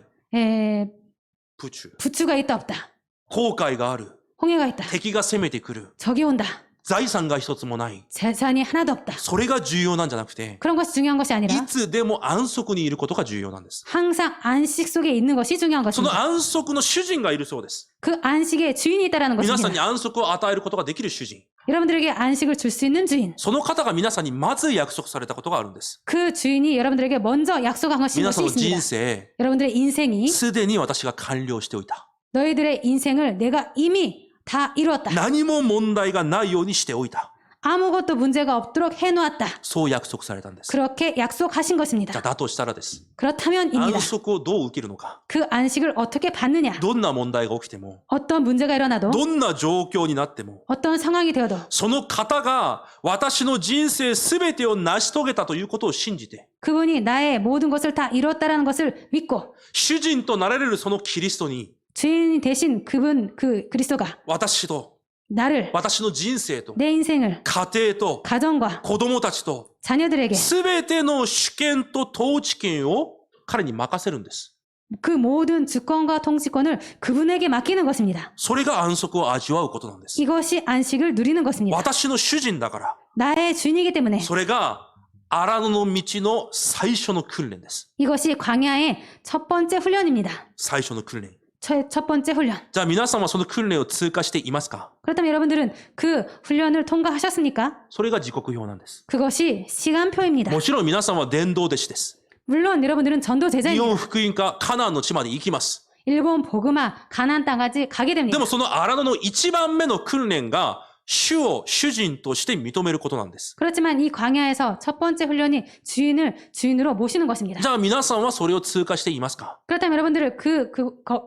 プチュ、 부추가 있다 없다. 後悔がある、 홍해가 있다. 敵が攻めてくる、 적이 온다. 財産が一つもない。 재산이 하나도 없다. それが重要なんじゃなくて、 그런 것이 중요한 것이 い 아니라 つでも安息にいることが重要なんです。 항상 안식 속에 있는 것이 중요한 その 것입니다. 安息の主人がいるそうです。 그 안식의 주인이 있다라는 皆さんに 것입니다. 安息を与えることができる主人。 여러분들에게 안식을 줄 수 있는 주인. その方が皆さんにまず約束されたことがあるんです。 그 주인이 여러분들에게 먼저 약속한 것이 皆さんの 있습니다. 人生、 여러분들의 인생이 すでに私が完了しておいた。 너희들의 인생을 내가 이미 다 이루었다. 何も問題がないようにしておいた。 아무것도 문제가 없도록 해놓았다. そう約束されたんです。 그렇게 약속하신 じゃあ 것입니다. だとしたらです。 그렇다면입니다. 安息をどう受けるのか。 그 안식을 어떻게 받느냐. どんな問題が起きても、 어떤 문제가 일어나도 どんな状況になっても、 어떤 상황이 되어도 その方が私の人生すべてを成し遂げたということを信じて、 그분이 나의 모든 것을 다 이뤘다라는 것을 믿고 主人となられるそのキリストに、 주인 대신 그분 그 그리스도가 私と、 나를 私の人生と、 내 인생을 家庭と、 가정과 子供たちと、 자녀들에게 すべての主権と統治権を彼に任せるんです。 그 모든 주권과 통치권을 그분에게 맡기는 것입니다. それが安息を味わうことなんです。 이것이 안식을 누리는 것입니다. 私の主人だから、 나의 주인이기 때문에 それが荒野の道の最初の訓練です。 이것이 광야의 첫 번째 훈련입니다. 最初の訓練。 첫 번째 훈련. じゃあ皆さんはその訓練を通過していますか？ 그렇다면 여러분들은 그 훈련을 통과하셨습니까? それが時刻表なんです。 그것이 시간표입니다. もちろん皆さんは伝道弟子です。 물론 여러분들은 전도 日 제자입니다. 本福音家カナンの地まで行きます。 일본 보그마 가나안 땅까지 가게 で 됩니다. もその荒野の一番目の訓練が主を主人として認めることなんです。 그렇지만 이 광야에서 첫 번째 훈련이 주인을 주인으로 모시는 것입니다. じゃあ皆さんはそれを通過していますか？ 그렇다면 여러분들은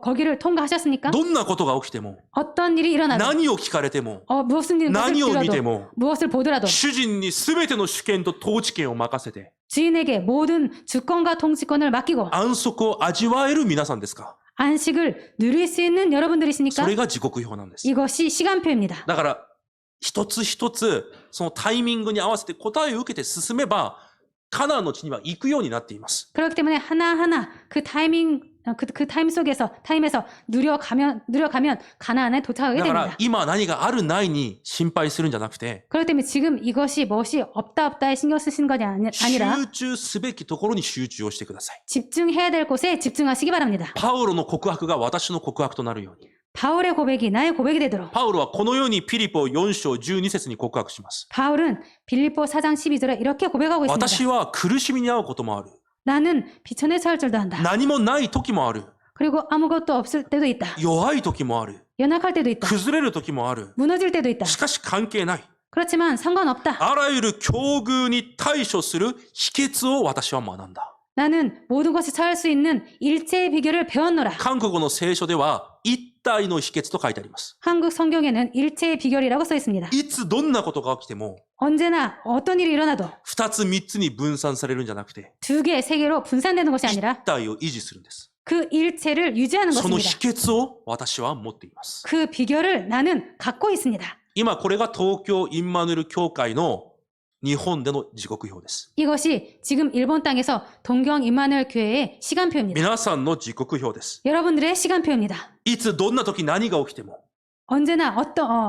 거기를 통과하셨습니까? どんなことが起きても、 어떤 일이 일어나도 何を聞かれても、 무슨 일을 何を見て 들어도 も、 무엇을 보더라도 主人に全ての主権と統治権を任せて、 주인에게 모든 주권과 통치권을 맡기고 安息を味わえる皆さんですか？ 안식을 누릴 수 있는 そ 여러분들이십니까? れが時刻表なんです。 이것이 시간표입니다. だから、一つ一つ、そのタイミングに合わせて答えを受けて進めば、カナンの地には行くようになっています。 그렇기 때문에 하나하나 그 타이밍 타임에서 누려가면 가나안에 도착하게 だから 됩니다. 今何があるないに心配するんじゃなくて、 그렇기 때문에 지금 이것이 무엇이 없다 없다에 신경 쓰시는 것이 아니라 集中すべきところに集中をしてください。 집중해야 될 곳에 집중하시기 바랍니다. パウロの告白が私の告白となるように。 바울의 고백이 나의 고백이 되도록 パウロはこのようにピリポ4章12節に告白します。 바울은 빌립보 4장 12절에 이렇게 고백하고 있습니다. 私は苦しみに遭うこともある。 나는 비천에 처할 줄도 한다. 何もない時もある。 그리고 아무것도 없을 때도 있다. 弱い時もある。 연약할 때도 있다. 崩れる時もある。 무너질 때도 있다. しかし関係ない。 그렇지만 상관없다. あらゆる境遇に対処する秘訣を私は学んだ。 나는 모든 것이 처할 수 있는 일체의 비결을 배웠노라. 韓国の聖書では一体の秘訣と書いてあります。 한국 성경에는 일체의 비결이라고 써 있습니다. いつどんなことが起きても 언제나 어떤 일이 일어나도 二つ三つに分散されるんじゃなくて 두 개, 세 개로 분산되는 것이 一 아니라 体を維持するんです。 그 일체를 유지하는 その 것입니다. 秘訣を私は持っています。 그 비결을 나는 갖고 있습니다. 今これが東京インマヌエル教会の日本での時刻表です。 이것이 지금 일본 땅에서 동경 임마누엘 교회의 시간표입니다. 皆さんの時刻表です。 여러분들의 시간표입니다. いつどんな時何が起きても 언제나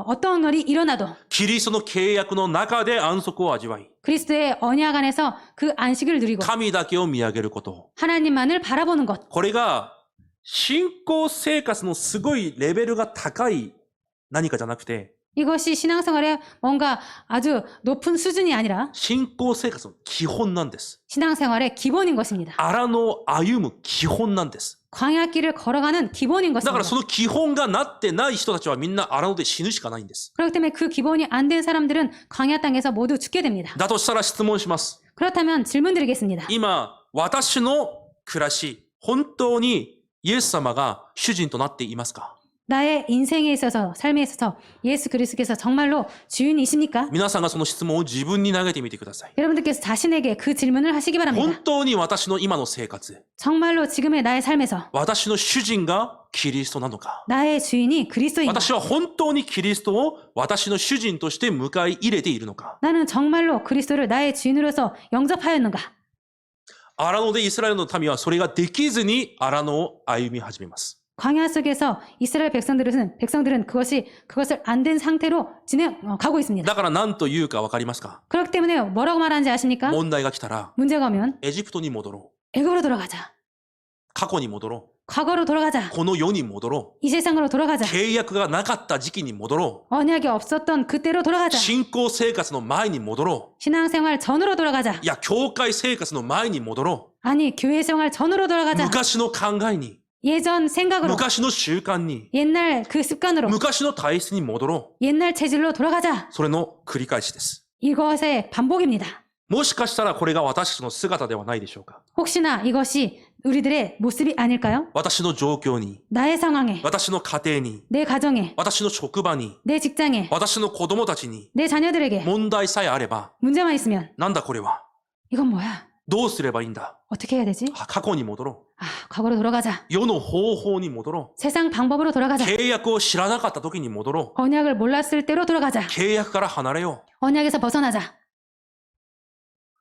어떤 일이 일어나도 キリストの契約の中で安息を味わい 그리스도의 언약 안에서 그 안식을 누리고 神だけを見上げること。 하나님만을 바라보는 것. これが信仰生活のすごいレベルが高い何かじゃなくて 이것이 신앙생활의 뭔가 아주 높은 수준이 아니라 信仰生活の基本なんです。 신앙생활의 기본인 것입니다. 荒野歩む基本なんです。 광야길을 걸어가는 기본인 だから 것입니다. その基本がなってない人たちはみんな荒野で死ぬしかないんです。 그렇기 때문에 그 기본이 안 된 사람들은 광야 땅에서 모두 죽게 됩니다. だとしたら質問します。 그렇다면 질문 드리겠습니다. 今、私の暮らし、本当にイエス様が主人となっていますか？ 나의 인생에 있어서 삶에 있어서 예수 그리스도께서 정말로 주인이십니까? 皆さんがその質問を自分に投げてみてください。 여러분들께서 자신에게 그 질문을 하시기 本 바랍니다. 当に私の今の生活、 정말로 지금의 나의 삶에서 私の主人がキリストなのか？ 나의 주인이 그리스도인가? 私は本当にキリストを私の主人として迎え入れているのか？ 나는 정말로 그리스도를 나의 주인으로서 영접하였는가? 荒野でイスラエルの民はそれができずに荒野を歩み始めます。 광야 속에서 이스라엘 백성들은 그것을 안 된 상태로 가고 있습니다. だから何と言うかわかりますか？ 그렇기 때문에 뭐라고 말하는지 아십니까? 問題が来たら 문제가 오면 エジプトに戻ろう。 애굽으로 돌아가자. 過去に戻ろ 과거로 돌아가자. う。この世に戻ろ 이 세상으로 돌아가자. う。契約がなかった時期に戻ろ 언약이 없었던 그때로 う。 돌아가자. 信仰生活の前に戻ろ 신앙생활 전으로 돌아가자. う。いや、教会生活の前に戻ろ 아니 교회 생활 전으로 う。 돌아가자. 昔の考えに、 예전 생각으로 昔の習慣に、 옛날 그 습관으로 昔の体質に戻ろ 옛날 체질로 돌아가자. う。それの繰り返しです。 이것의 반복입니다. もしかしたらこれが私たちの姿ではないでしょうか。 혹시나 이것이 우리들의 모습이 아닐까요? 私の状況に、 나의 상황에, 私の家庭に、 내 가정에, 私の職場に、 내 직장에, 私の子供たちに 내 자녀들에게 問題さえあれば、 문제만 있으면 なんだこれは。 이건 뭐야? どうすればいいんだ。 어떻게 해야 되지? 過去に戻ろ 아, 과거로 돌아가자. う。世の方法に戻ろ 세상 방법으로 う。 돌아가자. 契約を知らなかった時に戻ろ 언약을 몰랐을 때로 돌아가자. う。契約から離れよう。 언약에서 벗어나자.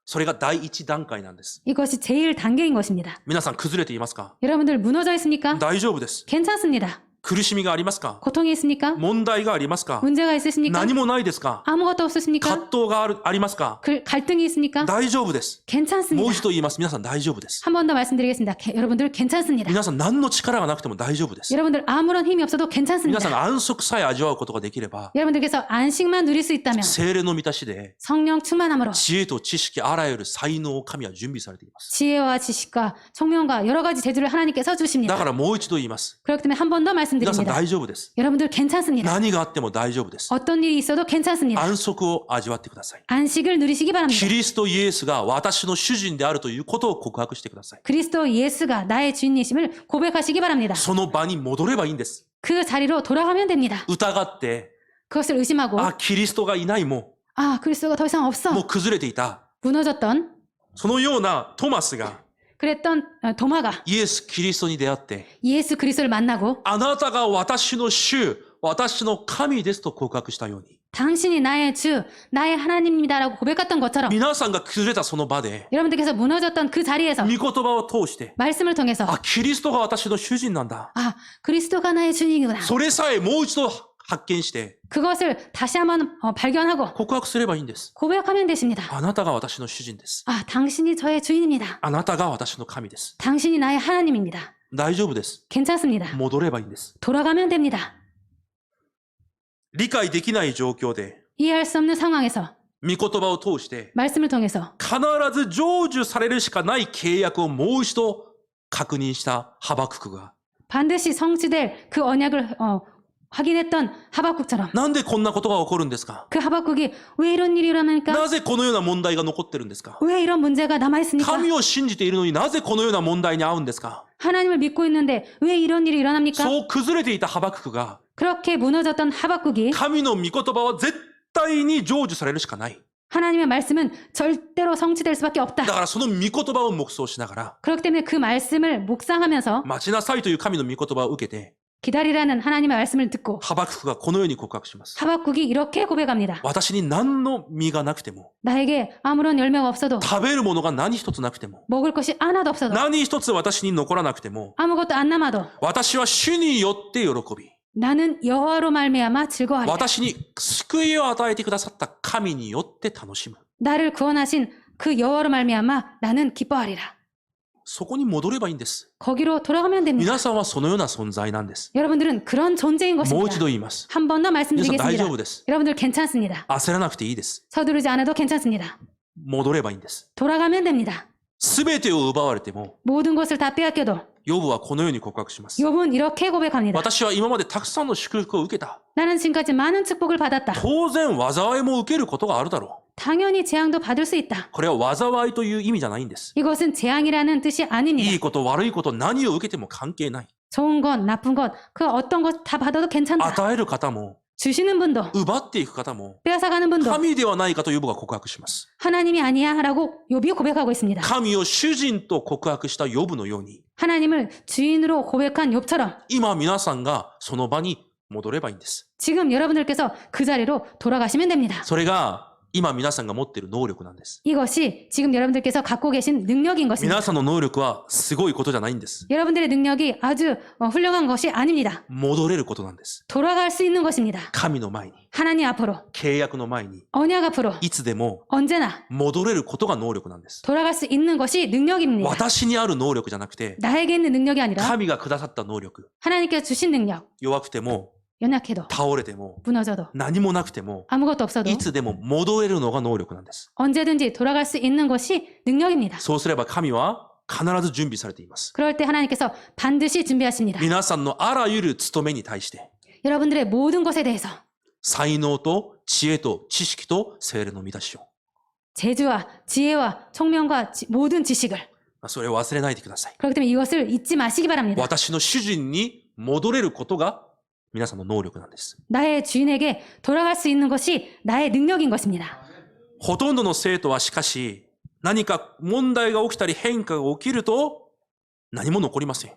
それが第一段階なんです。 이것이 제일 단계인 것입니다. 皆さん崩れていますか？ 여러분들 무너져 있습니까? 大丈夫です。 괜찮습니다. 苦しみがありますか？ 고통이 있습니까? 問題がありますか？ 문제가 있으십니까? 何もないですか？ 아무것도 없으십니까? 葛藤がありますか？ 갈등이 있습니까? 大丈夫です。もう 괜찮습니다. 一度言います。皆さん大丈夫です。 한 번 더 말씀드리겠습니다. 여러분들 괜찮습니다. 皆さん何の力がなくても大丈夫です。 여러분들 아무런 힘이 없어도 皆さん 괜찮습니다. が安息さえ味わうことができれば、 여러분들께서 안식만 누릴 수 있다면 聖霊の満たしで、 성령 충만함으로 知恵と知識あらゆる才能を神は準備されています。 지혜와 지식과 청명과 여러 가지 재주를 하나님께서 だ 주십니다. からもう一度言います。 그렇기 때문에 한 번 더 皆さん 말씀드립니다. 大丈夫です。 여러분들 괜찮습니다. 何があっても大丈夫です。 어떤 일이 있어도 괜찮습니다. 安息を味わってください。 안식을 누리시기 바랍니다. キリストイエスが私の主人であるということを告白してください。 그리스도 예수가 나의 주인이심을 고백하시기 바랍니다. その場に戻ればいいんです。 그 자리로 돌아가면 됩니다. 疑って、 그것을 의심하고 あ、キリストがいないも 아, 그리스도가 더 이상 う 없어. 崩れていた。 무너졌던 そのようなトマスが 그랬던 도마가 イエス・キリストに出会って、 예수 그리스도를 만나고 あなたが私の主、私の神ですと告白したように、 당신이 나의 주, 나의 하나님입니다라고 고백했던 것처럼 皆さんが崩れたその場で、 여러분들께서 무너졌던 그 자리에서 御言葉を通して、 말씀을 통해서 あ、キリストが私の主人なんだ。 아, 그리스도가 나의 주인이구나. それさえもう一度発見して、 그것을 다시 한번 발견하고 告白すればいいんです。 고백하면 되십니다. あなたが私の主人です。 아, 당신이 저의 주인입니다. あなたが私の神です。 당신이 나의 하나님입니다. 大丈夫です。 괜찮습니다. 戻ればいいんです。 돌아가면 됩니다. 理解できない状況で、 이해할 수 없는 상황에서 御言葉を通して、 말씀을 통해서 必ず成就されるしかない契約をもう一度確認したハバククが、 반드시 성취될 그 언약을 확인했던 하박국처럼 なんでこんなことが起こるんですか？ 그 하박국이 왜 이런 일이 일어납니까? なぜこのような問題が残ってるんですか？ 왜 이런 문제가 남아있습니까? 神を信じているのになぜこのような問題に遭うんですか？ 하나님을 믿고 있는데 왜 이런 일이 일어납니까? そう崩れていたハバククが 그렇게 무너졌던 하박국이 神の御言葉は絶対に成就されるしかない。 하나님의 말씀은 절대로 성취될 수밖에 だ 없다. からその御言葉を黙想しながら 그렇기 때문에 그 말씀을 묵상하면서 待ちなさいという神の御言葉を受けて 기다리라는 하나님의 말씀을 듣고 ハバククがこのように告白します。 하박국이 이렇게 고백합니다. 私に何の実がなくても 나에게 아무런 열매가 없어도 食べるものが何一つなくても 먹을 것이 하나도 없어도 何一つ私に残らなくても 아무것도 안 남아도 私は主によって喜び 나는 여호와로 말미암아 즐거워하리라. 私に救いを与えてくださった神によって楽しむ。 나를 구원하신 그 여호와로 말미암아 나는 기뻐하리라. そこに戻ればいいんです。 거기로 돌아가면 됩니다. 皆さんはそのような存在なんです。 여러분들은 그런 존재인 もう 것입니다. 一度言います。 한 번 더 皆さん大丈 말씀드리겠습니다. 夫です。 여러분들 괜찮습니다. 焦らなくていいです。 서두르지 않아도 괜찮습니다. 戻ればいいんです。 돌아가면 됩니다. すべてを奪われても、 모든 것을 다 빼앗겨도 ヨブはこのように告白します。 욥은 이렇게 고백합니다. 私は今までたくさんの祝福を受けた。 나는 지금까지 많은 축복을 받았다. 当然、災いも受けることがあるだろう。 당연히 재앙도 받을 수 있다. これは災いという意味じゃないんです。 이것은 재앙이라는 뜻이 아닙니다. いいこと悪いこと何を受けても関係ない。 좋은 것, 나쁜 것, 그 어떤 것 다 받아도 괜찮다. 与える方も、 주시는 분도, 奪っていく方も、 빼앗아가는 분도 神ではないかとヨブが告白します。 하나님이 아니야 라고 욥이 고백하고 있습니다. 神を主人と告白したヨブのように、 하나님을 주인으로 고백한 욥처럼 今皆さんがその場に戻ればいいんです。 지금 여러분들께서 그 자리로 돌아가시면 됩니다. それが今皆さんが持っている能力なんです。 이것이 지금 여러분들께서 갖고 계신 능력인 것입니다. 皆さんの能力はすごいことじゃないんです。 여러분들의 능력이 아주 훌륭한 것이 아닙니다. 戻れることなんです。 돌아갈 수 있는 것입니다. 神の前に、 하나님 앞으로, 契約の前に、 언약 앞으로 いつでも 언제나 戻れることが能力なんです。 돌아갈 수 있는 것이 능력입니다. 私にある能力じゃなくて、 나에게 있는 능력이 아니라 神がくださった能力。 하나님께서 주신 능력. 弱くても、 연약해도 倒れても、 무너져도 何もなくても、 아무것도 없어도 いつでも戻れるのが能力なんです。 언제든지 돌아갈 수 있는 것이 능력입니다. そうすれば神は必ず準備されています。 그럴 때 하나님께서 반드시 준비하십니다. 皆さんのあらゆる務めに対して、 여러분들의 모든 것에 대해서 才能と知恵と知識と精霊の満たしを。 재주와 지혜와 총명과 모든 지식을. それを忘れないでください。 그렇기 때문에 이것을 잊지 마시기 바랍니다. 私の主人に戻れることが皆さんの能力なんです。 나의 주인에게 돌아갈 수 있는 것이 나의 능력인 것입니다. ほとんどの生徒はしかし、何か問題が起きたり変化が起きると何も残りません。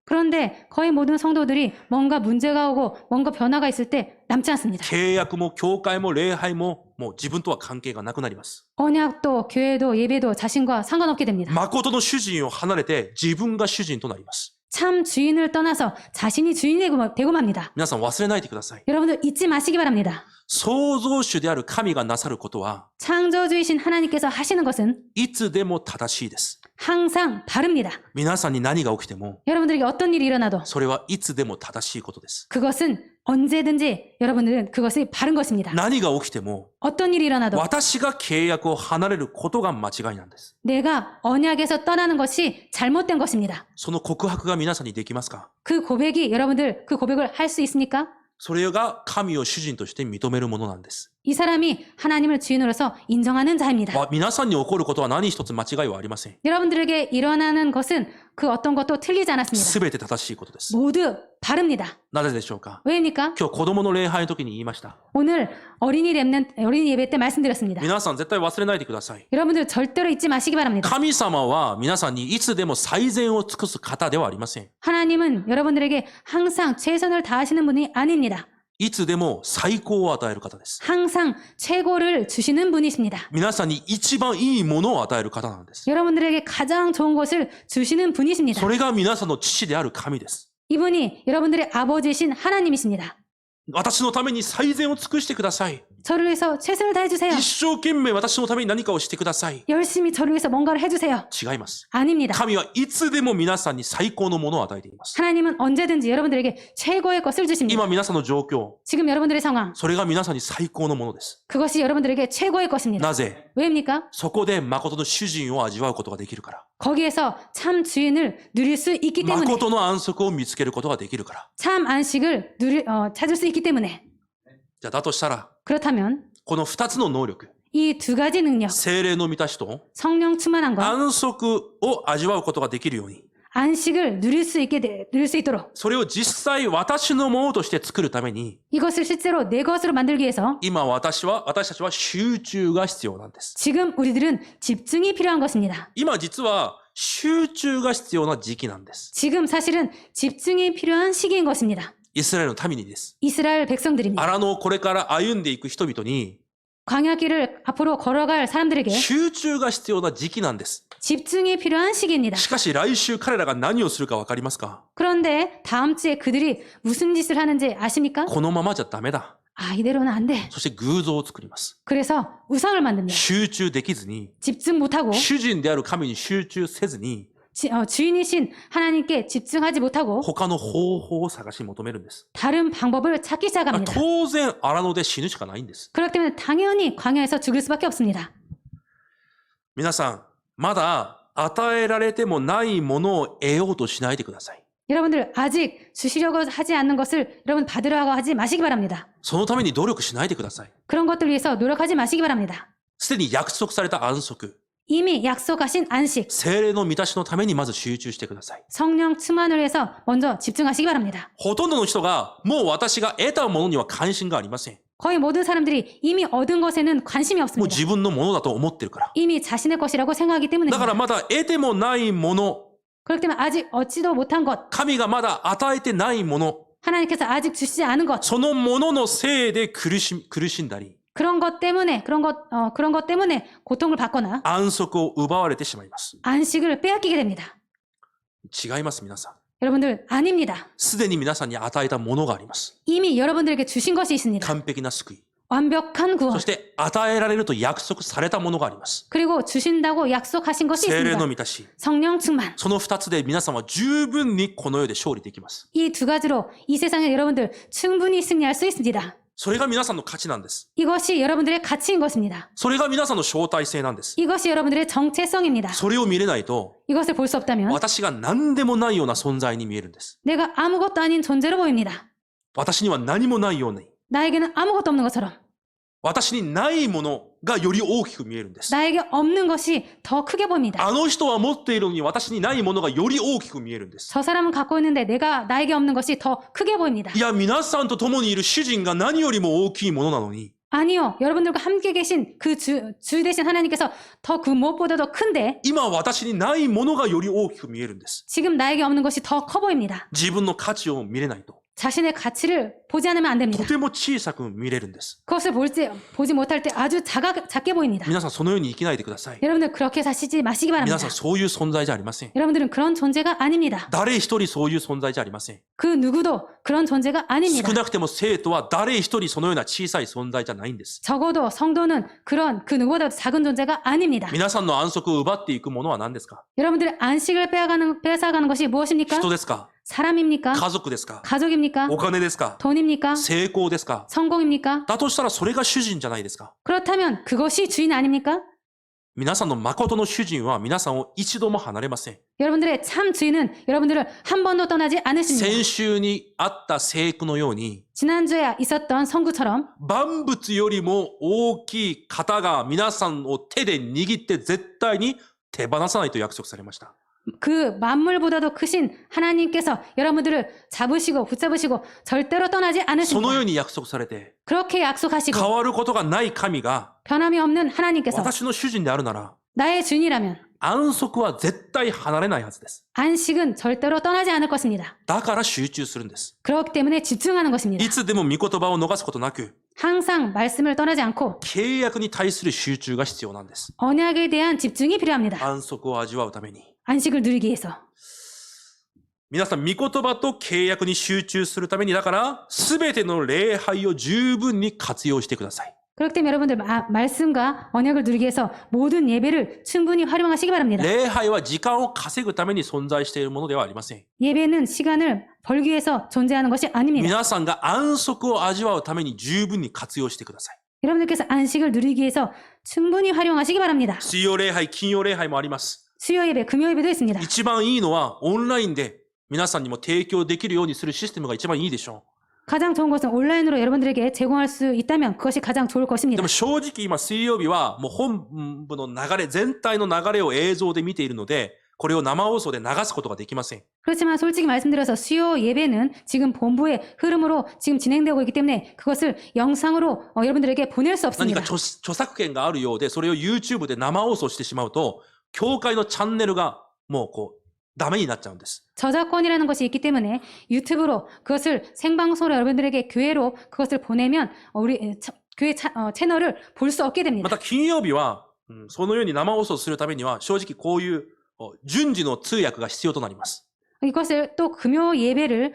그런데 거의 모든 성도들이 뭔가 문제가 오고 뭔가 변화가 있을 때 남지 않습니다. 契約も教会も礼拝ももう自分とは関係がなくなります。 언약도 교회도 예배도 자신과 상관없게 됩니다. 誠の主人を離れて自分が主人となります。 참 주인을 떠나서 자신이 주인이 되고 맙니다. 皆さん忘れないでください。 여러분들 잊지 마시기 바랍니다. 創造主である神がなさることは 창조주이신 하나님께서 하시는 것은 いつでも正しいです。 항상 바릅니다. 皆さんに何が起きても 여러분들에게 어떤 일이 일어나도 それはいつでも正しいことです。 그것은 언제든지 여러분들은 그것이 바른 것입니다. 何が起きても 어떤 일이 일어나도 私が契約を離れることが間違いなんです。 내가 언약에서 떠나는 것이 잘못된 것입니다. その告白が皆さんにできますか？ 그 고백이 여러분들 그 고백을 할 수 있습니까? それが神を主人として認めるものなんです。 이 사람이 하나님을 주인으로서 인정하는 자입니다. 皆さんに起こることは何一つ間違いはありません。 여러분들에게 일어나는 것은 그 어떤 것도 틀리지 않았습니다. すべて正しいことです。 모두 바릅니다. なぜでしょうか？ 왜입니까? 今日子供の礼拝の時に言いました。 오늘 어린이 예배 때 말씀드렸습니다. 皆さん絶対忘れないでください。 여러분들 절대로 잊지 마시기 바랍니다. 神様は皆さんにいつでも最善を尽くす方ではありません。 하나님은 여러분들에게 항상 최선을 다하시는 분이 아닙니다. いつでも最高を与える方です。 항상 최고를 주시는 분이십니다. 皆さんに一番いいものを与える方なんです。 여러분들에게 가장 좋은 것을 주시는 분이십니다. それが皆さんの父である神です。 이분이 여러분들의 아버지이신 하나님이십니다. 私のために最善を尽くしてください。 저를 위해서 최선을 다해주세요. 一生懸命私のために何かをしてください。 열심히 저를 위해서 뭔가를 해주세요. 違います。 아닙니다. 神はいつでも皆さんに最高のものを与えています。 하나님은 언제든지 여러분들에게 최고의 것을 주십니다. 今皆さんの状況、 지금 여러분들의 상황, それが皆さんに最高のものです。 그것이 여러분들에게 최고의 것입니다. なぜ？ 왜입니까? そこで誠の主人を味わうことができるから。 거기에서 참 주인을 누릴 수 있기 때문에, 誠の安息を見つけることができるから。 참 안식을 찾을 수 있기 때문에. じゃあだとしたら、 그렇다면 この2つの能力、 이 두 가지 능력, 聖霊の満たしと 성령 충만한 것, 安息を味わうことができるように、 안식을 누릴 수 있도록 それを実際私のものとして作るために、 이것을 실제로 내 것으로 만들기 위해서 今私たちは集中が必要なんです。 지금 우리들은 집중이 필요한 것입니다. 今実は集中が必要な時期なんです。 지금 사실은 집중이 필요한 시기인 것입니다. イスラエルの民にです。 이스라엘 백성들입니다. 荒野をこれから歩んでいく人々に 광야길을 앞으로 걸어갈 사람들에게 集中が必要な時期なんです。 집중이 필요한 시기입니다. しかし来週彼らが何をするかわかりますか？ 그런데 다음 주에 그들이 무슨 짓을 하는지 아십니까? このままじゃダメだ。 아, 이대로는 안 돼. そして偶像を作ります。 그래서 우상을 만듭니다. 集中できずに、 집중 못하고 主人である神に集中せずに、 주인이신 하나님께 집중하지 못하고 他の方法を探し求めるんです。 다른 방법을 찾기 시작합니다. 当然荒野で死ぬしかないんです。 그렇기 때문에 당연히 광야에서 죽을 수밖에 없습니다. 皆さん、まだ与えられてもないものを得ようとしないでください。 여러분들 아직 주시려고 하지 않는 것을 여러분 받으려고 하지 마시기 바랍니다. そのために努力しないでください。 그런 것들 위해서 노력하지 마시기 바랍니다. すでに約束された安息、 이미 약속하신 안식, 聖霊の満たしのためにまず集中してください。 성령 충만을 위해서 먼저 집중하시기 바랍니다. ほとんどの人がもう私が得たものには関心がありません。 거의 모든 사람들이 이미 얻은 것에는 관심이 もう 없습니다. 自分のものだと思ってるから。 이미 자신의 것이라고 생각하기 だから 때문입니다. まだ得てもないもの、 그렇기 때문에 아직 얻지도 못한 것, 神がまだ与えてないもの、 하나님께서 아직 주시지 않은 것, そのもののせいで苦しんだり、 그런 것 때문에 고통을 받거나 安息を奪われてしまいます。 안식을 빼앗기게 됩니다. 違います、皆さん。 여러분들 아닙니다. すでに皆さんに与えたものがあります。 이미 여러분들에게 주신 것이 있습니다. 完璧な救い。 완벽한 구원. そして与えられると約束されたものがあります。 그리고 주신다고 약속하신 것이 聖霊の 있습니다. 満たし。 성령 충만. その二つで皆さんは十分にこの世で勝利できます。 이 두 가지로 이 세상에 여러분들 충분히 승리할 수 있습니다. それが皆さんの価値なんです。 이것이 여러분들의 가치인 것입니다. それが皆さんの招待性なんです。 이것이 여러분들의 정체성입니다. それを見れないと、 이것을 볼 수 없다면 私が何でもないような存在に見えるんです。 내가 아무것도 아닌 존재로 보입니다. 私には何もないように、 나에게는 아무것도 없는 것처럼 私にないものがより大きく見えるんです。 나에게 없는 것이 더 크게 보입니다. あの人は持っているのに私にないものがより大きく見えるんです。 저 사람은 갖고 있는데 나에게 없는 것이 더 크게 보입니다. いや、皆さんと共にいる主人が何よりも大きいものなのに、 아니요. 여러분들과 함께 계신 그 주 대신 하나님께서 더 그 무엇보다 더 큰데 今私にないものがより大きく見えるんです。 지금 나에게 없는 것이 더 커 보입니다. 自分の価値を見れないと、 자신의 가치를 보지 않으면 안 と 됩니다. ても小さく見れるんです。 그것을 보지 못할 때 아주 작게 보입니다. 皆さんそのように生きないでください。 여러분들 그렇게 사시지 마시기 皆 바랍니다. さんそういう存在じゃありません。 여러분들은 그런 존재가 아닙니다. 誰一人そういう存在じゃありません。 그 누구도 그런 존재가 아닙니다. 少なくても生徒は誰一人そのような小さい存在じゃないんです。 적어도 성도는 그 누구보다도 작은 존재가 아닙니다. 皆さんの安息を奪っていくものは何ですか？ 여러분들의 안식을 빼앗아가는 것이 무엇입니까? 人ですか？ 사람입니까? 家族ですか？ 가족입니까? お金ですか？ 돈입니까? 成功ですか？ 성공입니까? だとしたらそれが主人じゃないですか？ 그렇다면 그것이 주인 아닙니까? 皆さんの誠の主人は皆さんを一度も離れません。 여러분들의 참 주인은 여러분들을 한 번도 떠나지 않으십니다. 先週にあった聖句のように、 지난주에 있었던 성구처럼 万物よりも大きい方が皆さんを手で握って絶対に手放さないと約束されました。 그 만물보다도 크신 하나님께서 여러분들을 붙잡으시고 절대로 떠나지 そのよう 않으십니다. に約束されて、 그렇게 変 약속하시고 わることがない神が 변함이 없는 하나님께서 私の主人であるなら、 나의 주인이라면 安息は絶対離れないはずです。 안식은 절대로 떠나지 않을 것입니다. だから集中するんです。 그렇기 때문에 집중하는 것입니다. いつでも御言葉を逃すことなく、 항상 말씀을 떠나지 않고 契約に対する集中が必要なんです。 언약에 대한 집중이 필요합니다. 安息を味わうために。 안식을 누리기 위해서. 皆さん、御言葉と契約に集中するために、だから、すべての礼拝を十分に活用してください。 그렇기 때문에 여러분들 말씀과 언약을 누리기 위해서 모든 예배를 충분히 활용하시기 바랍니다. 礼拝は時間を稼ぐために存在しているものではありません。 예배는 시간을 벌기 위해서 존재하는 것이 아닙니다. 皆さんが安息を味わうために十分に活用してください。 여러분들께서 안식을 누리기 위해서 충분히 활용하시기 바랍니다. 水曜礼拝、金曜礼拝もあります。 수요 예배, 금요 예배도 있습니다. 一番いいのはオンラインで皆さんにも提供できるようにするシステムが一番いいでしょ 가장 좋은 것은 온라인으로 여러분들에게 제공할 수 있다면 그것이 가장 좋을 う。で 것입니다. も正直今水曜日はもう本部の流れ、全体の流れを映像で見ているので、これを生放送で流すことができません。 그렇지만 솔직히 말씀드려서 수요 예배는 지금 본부의 흐름으로 지금 진행되고 있기 때문에 그것을 영상으로 여러분들에게 보낼 수 何 없습니다. か著作権があるようで、それを YouTube で生放送してしまうと、教会のチャンネルがもうダメになっちゃうんです。 저작권이라는 것이 있기 때문에 유튜브로 그것을 생방송으로 여러분들에게 교회로 그것을 보내면 우리 교회 채널을 볼 수 없게 ま 됩니다. た金曜日は、そのように生放送するためには、正直こういう順次の通訳が必要となります。 이것을 또 금요 예배를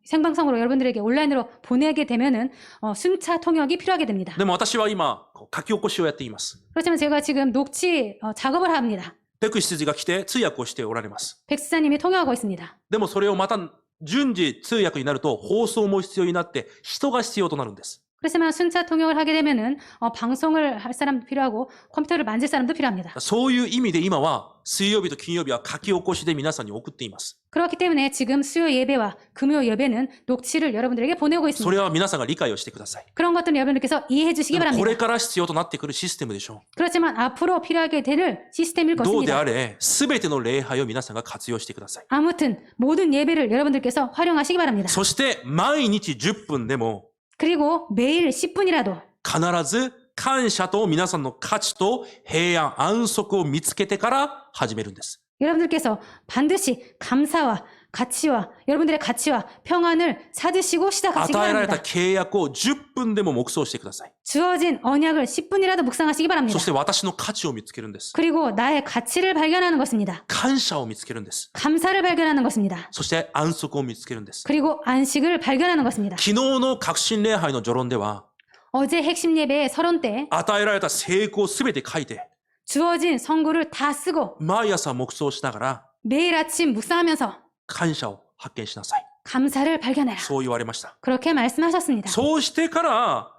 생방송으로 여러분들에게 온라인으로 보내게 되면은 순차 통역이 필요하게 됩니다. でも私は今、書き起こしをやっています。 그렇지만 제가 지금 녹취 작업을 합니다. ペク羊が来て通訳をしておられます。 백수사님이 통역하고 있습니다. でもそれをまた順次通訳になると放送も必要になって人が必要となるんです。 그렇지만 순차 통역을 하게 되면은 방송을 할 사람도 필요하고 컴퓨터를 만질 사람도 필요합니다. そういう意味で今は水曜日と金曜日は書き起こしで皆さんに送っています。 그렇기 때문에 지금 수요 예배와 금요 예배는 녹취를 여러분들에게 보내고 そ 있습니다. れは皆さんが理解をしてください。 그런 것들은 여러분들께서 이해해 주시기 こ 바랍니다. れから必要となってくるシステムでしょ 그렇지만 앞으로 필요하게 될 시스템일 う。どうで 것입니다. あれ、すべての礼拝を皆さんが活用してください。 아무튼 모든 예배를 여러분들께서 활용하시기 바랍니다. そして毎日10分でも 그리고 매일 10분이라도 必ず感謝と皆さんの価値と平安、安息を見つけてから始めるんです。 여러분들께서 반드시 감사와 가치와 여러분들의 가치와 평안을 찾으시고 시작하시기 与えられた 바랍니다. 契約を10分でも黙想してください。 주어진 언약을 10분이라도 묵상하시기 바랍니다. そして私の価値を見つけるんです。 그리고 나의 가치를 발견하는 것입니다. 感謝を見つけるんです。 감사를 발견하는 것입니다. そして安息を見つけるんです。 그리고 안식을 발견하는 것입니다. 昨日の革新礼拝の序論では、 어제 핵심 예배의 서론 때 与えられた成功をすべて書いて、 주어진 성구를 다 쓰고 毎朝黙想しながら 매일 아침 묵상하면서 感謝を発見しなさい。 감사를 발견해라. そう言われました。 그렇게 말씀하셨습니다. そうしてから、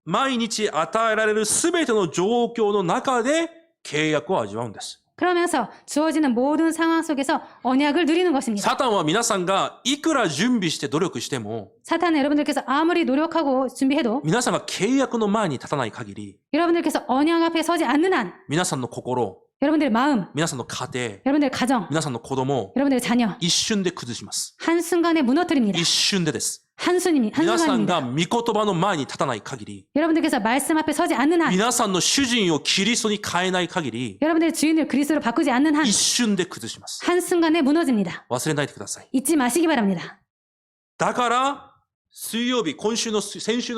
毎日与えられるすべての状況の中で契約を味わうんです。 그러면서 주어지는 모든 상황 속에서 언약을 누리는 것입니다. サタンは皆さんがいくら準備して努力しても、 사탄은 여러분들께서 아무리 노력하고 준비해도 皆さんが契約の前に立たない限り、 여러분들께서 언약 앞에 서지 않는 한 皆さんの心、 여러분들의 마음, 皆さんの家庭、 여러분들의 가정, 皆さんの子供を 여러분들의 자녀 一瞬で崩します。 한순간에 무너뜨립니다. 一瞬でです。 皆さんが 한순간입니다. 御言葉の前に立たない限り、 여러분들께서 말씀 앞에 서지 않는 한 皆さんの主人をキリストに変えない限り、 여러분들의 주인을 그리스도로 바꾸지 않는 한 一瞬で崩します。 한순간에 무너집니다. 忘れないでください。 잊지 마시기 바랍니다. だから、先週の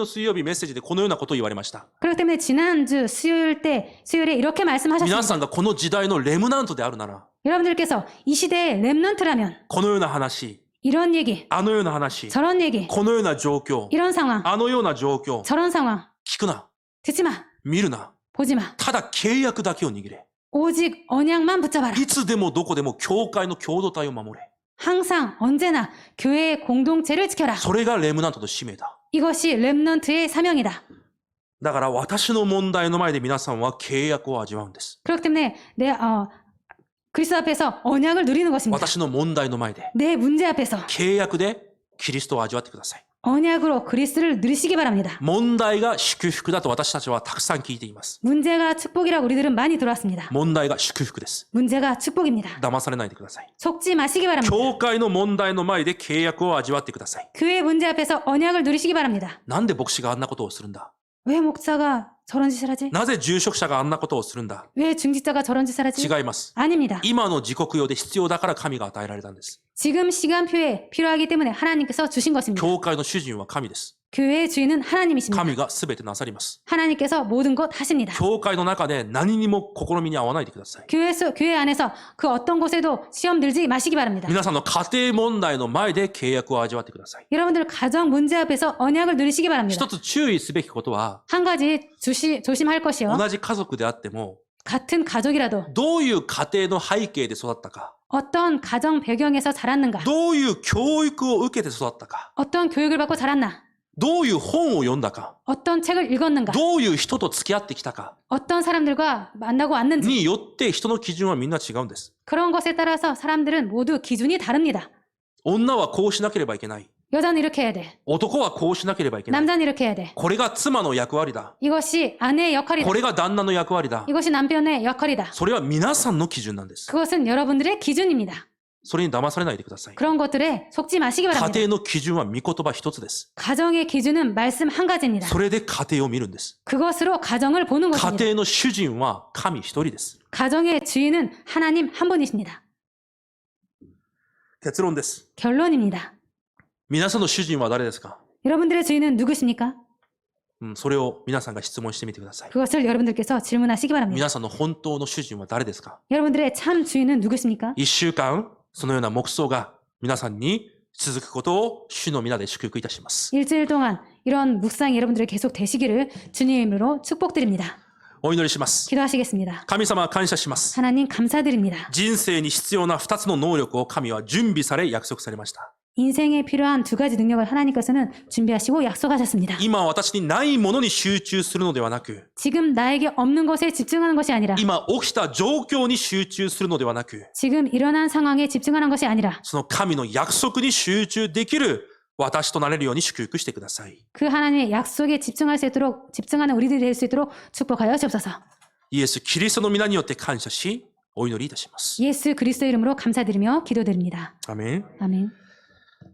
水曜日メッセージでこのようなことを言われました。 그렇기 때문에 지난주 수요일에 이렇게 皆 말씀하셨습니다. さんがこの時代のレムナントであるなら、 여러분들께서 이 시대의 랩넌트라면 このような話、 이런 얘기, あのような話、 저런 얘기, このような状況、 이런 상황, あのような状況、 저런 상황 聞くな、 듣지 마, 見るな、 보지 마. ただ契約だけを握れ。 오직 언약만 붙잡아라. いつでもどこでも教会の共同体を守れ。 항상 언제나 교회의 공동체를 지켜라. それがレムナントの使命だ。 이것이 랩넌트의 사명이다. だから私の問題の前で皆さんは契約を味わうんです。 그렇기 때문에 그리스도 앞에서 언약을 누리는 것입니다. 私の問題の前で 내 문제 앞에서 契約でキリストを味わってください。 언약으로 그리스도를 누리시기 바랍니다. 問題が祝福だと私たちはたくさん聞いています。 문제가 축복이라고 우리들은 많이 들어왔습니다. 問題が祝福です。 문제가 축복입니다. 騙されないでください。 속지 마시기 바랍니다. 教会の問題の前で契約を味わってください。 교회 문제 앞에서 언약을 누리시기 바랍니다. なんで牧師があんなことをするんだ？ 왜 목사가 저런 짓을 하지? なぜ住職者があんなことをするんだ？ 왜 중직자가 저런 짓을 하지? 違います。 아닙니다. 今の時刻用で必要だから神が与えられたんです。 지금 시간표에 필요하기 때문에 하나님께서 주신 것입니다. 教会の主人は神です。 교회의 주인은 하나님이십니다. 神が全てなさります。 하나님께서 모든 것 하십니다. 教会の中で何にも試みに合わないでください。 교회 안에서 그 어떤 곳에도 시험 들지 마시기 바랍니다. 皆さんの家庭問題の前で契約を味わってください。 여러분들 가정 문제 앞에서 언약을 누리시기 바랍니다. 一つ注意すべきことは、 한 가지 조심할 것이요. 同じ家族であっても、 같은 가족이라도 どういう家庭の背景で育ったか、 어떤 가정 배경에서 자랐는가, どういう教育を受けて育ったか、 어떤 교육을 받고 자랐나, どういう本を読んだか、 어떤 책을 읽었는가, どういう人と付き合ってきたか 어떤 사람들과 만나고 왔는지 によって人の基準はみんな違うんです。 그런 것에 따라서 사람들은 모두 기준이 다릅니다. 女はこうしなければいけない。 여자는 이렇게 해야 돼. 男はこうしなければいけない。 남자는 이렇게 해야 돼. これが妻の役割だ。 이것이 아내의 역할이다. これが旦那の役割だ。 이것이 남편의 역할이다. それは皆さんの基準なんです。 그것은 여러분들의 기준입니다. それに騙されないでください。 그런 것들에 속지 마시기 家 바랍니다. 庭の基準は御言葉一つです。 가정의 기준은 말씀 한 가지입니다. それで家庭を見るんです。 그것으로 가정을 보는 家 것입니다. 庭の主人は神一人です。 가정의 주인은 하나님 한 분이십니다. 結論です。 결론입니다. 皆さんの主人は誰ですか？ 여러분들의 주인은 누구십니까? それを皆さんが質問してみてください。 그것을 여러분들께서 질문하시기 바랍니다. 皆さんの本当の主人は誰ですか？ 여러분들의 참 주인은 누구십니까? 一週間、そのような黙想が皆さんに続くことを主の皆で祝福いたします。 일주일 동안 이런 묵상이 여러분들의 계속 되시기를 주님의 이름으로 축복드립니다. お祈りします。 기도하시겠습니다. 神様感謝します。 하나님 감사드립니다. 人生に必要な2つの能力を神は準備され約束されました。 인생에 필요한 두 가지 능력을 하나님께서는 준비하시고 약속하셨습니다. 今私にないものに集中するのではなく、 지금 나에게 없는 것에 집중하는 것이 아니라 今起きた状況に集中するのではなく、 지금 일어난 상황에 집중하는 것이 아니라 その神の約束に集中できる私となれるように祝福してください。 그 하나님의 약속에 집중할 수 있도록 집중하는 우리들이 될 수 있도록 축복하여 주옵소서. イエス・キリストの皆によって感謝し、お祈りいたします。 예수 그리스도 이름으로 감사드리며 기도드립니다. アメン。 아멘.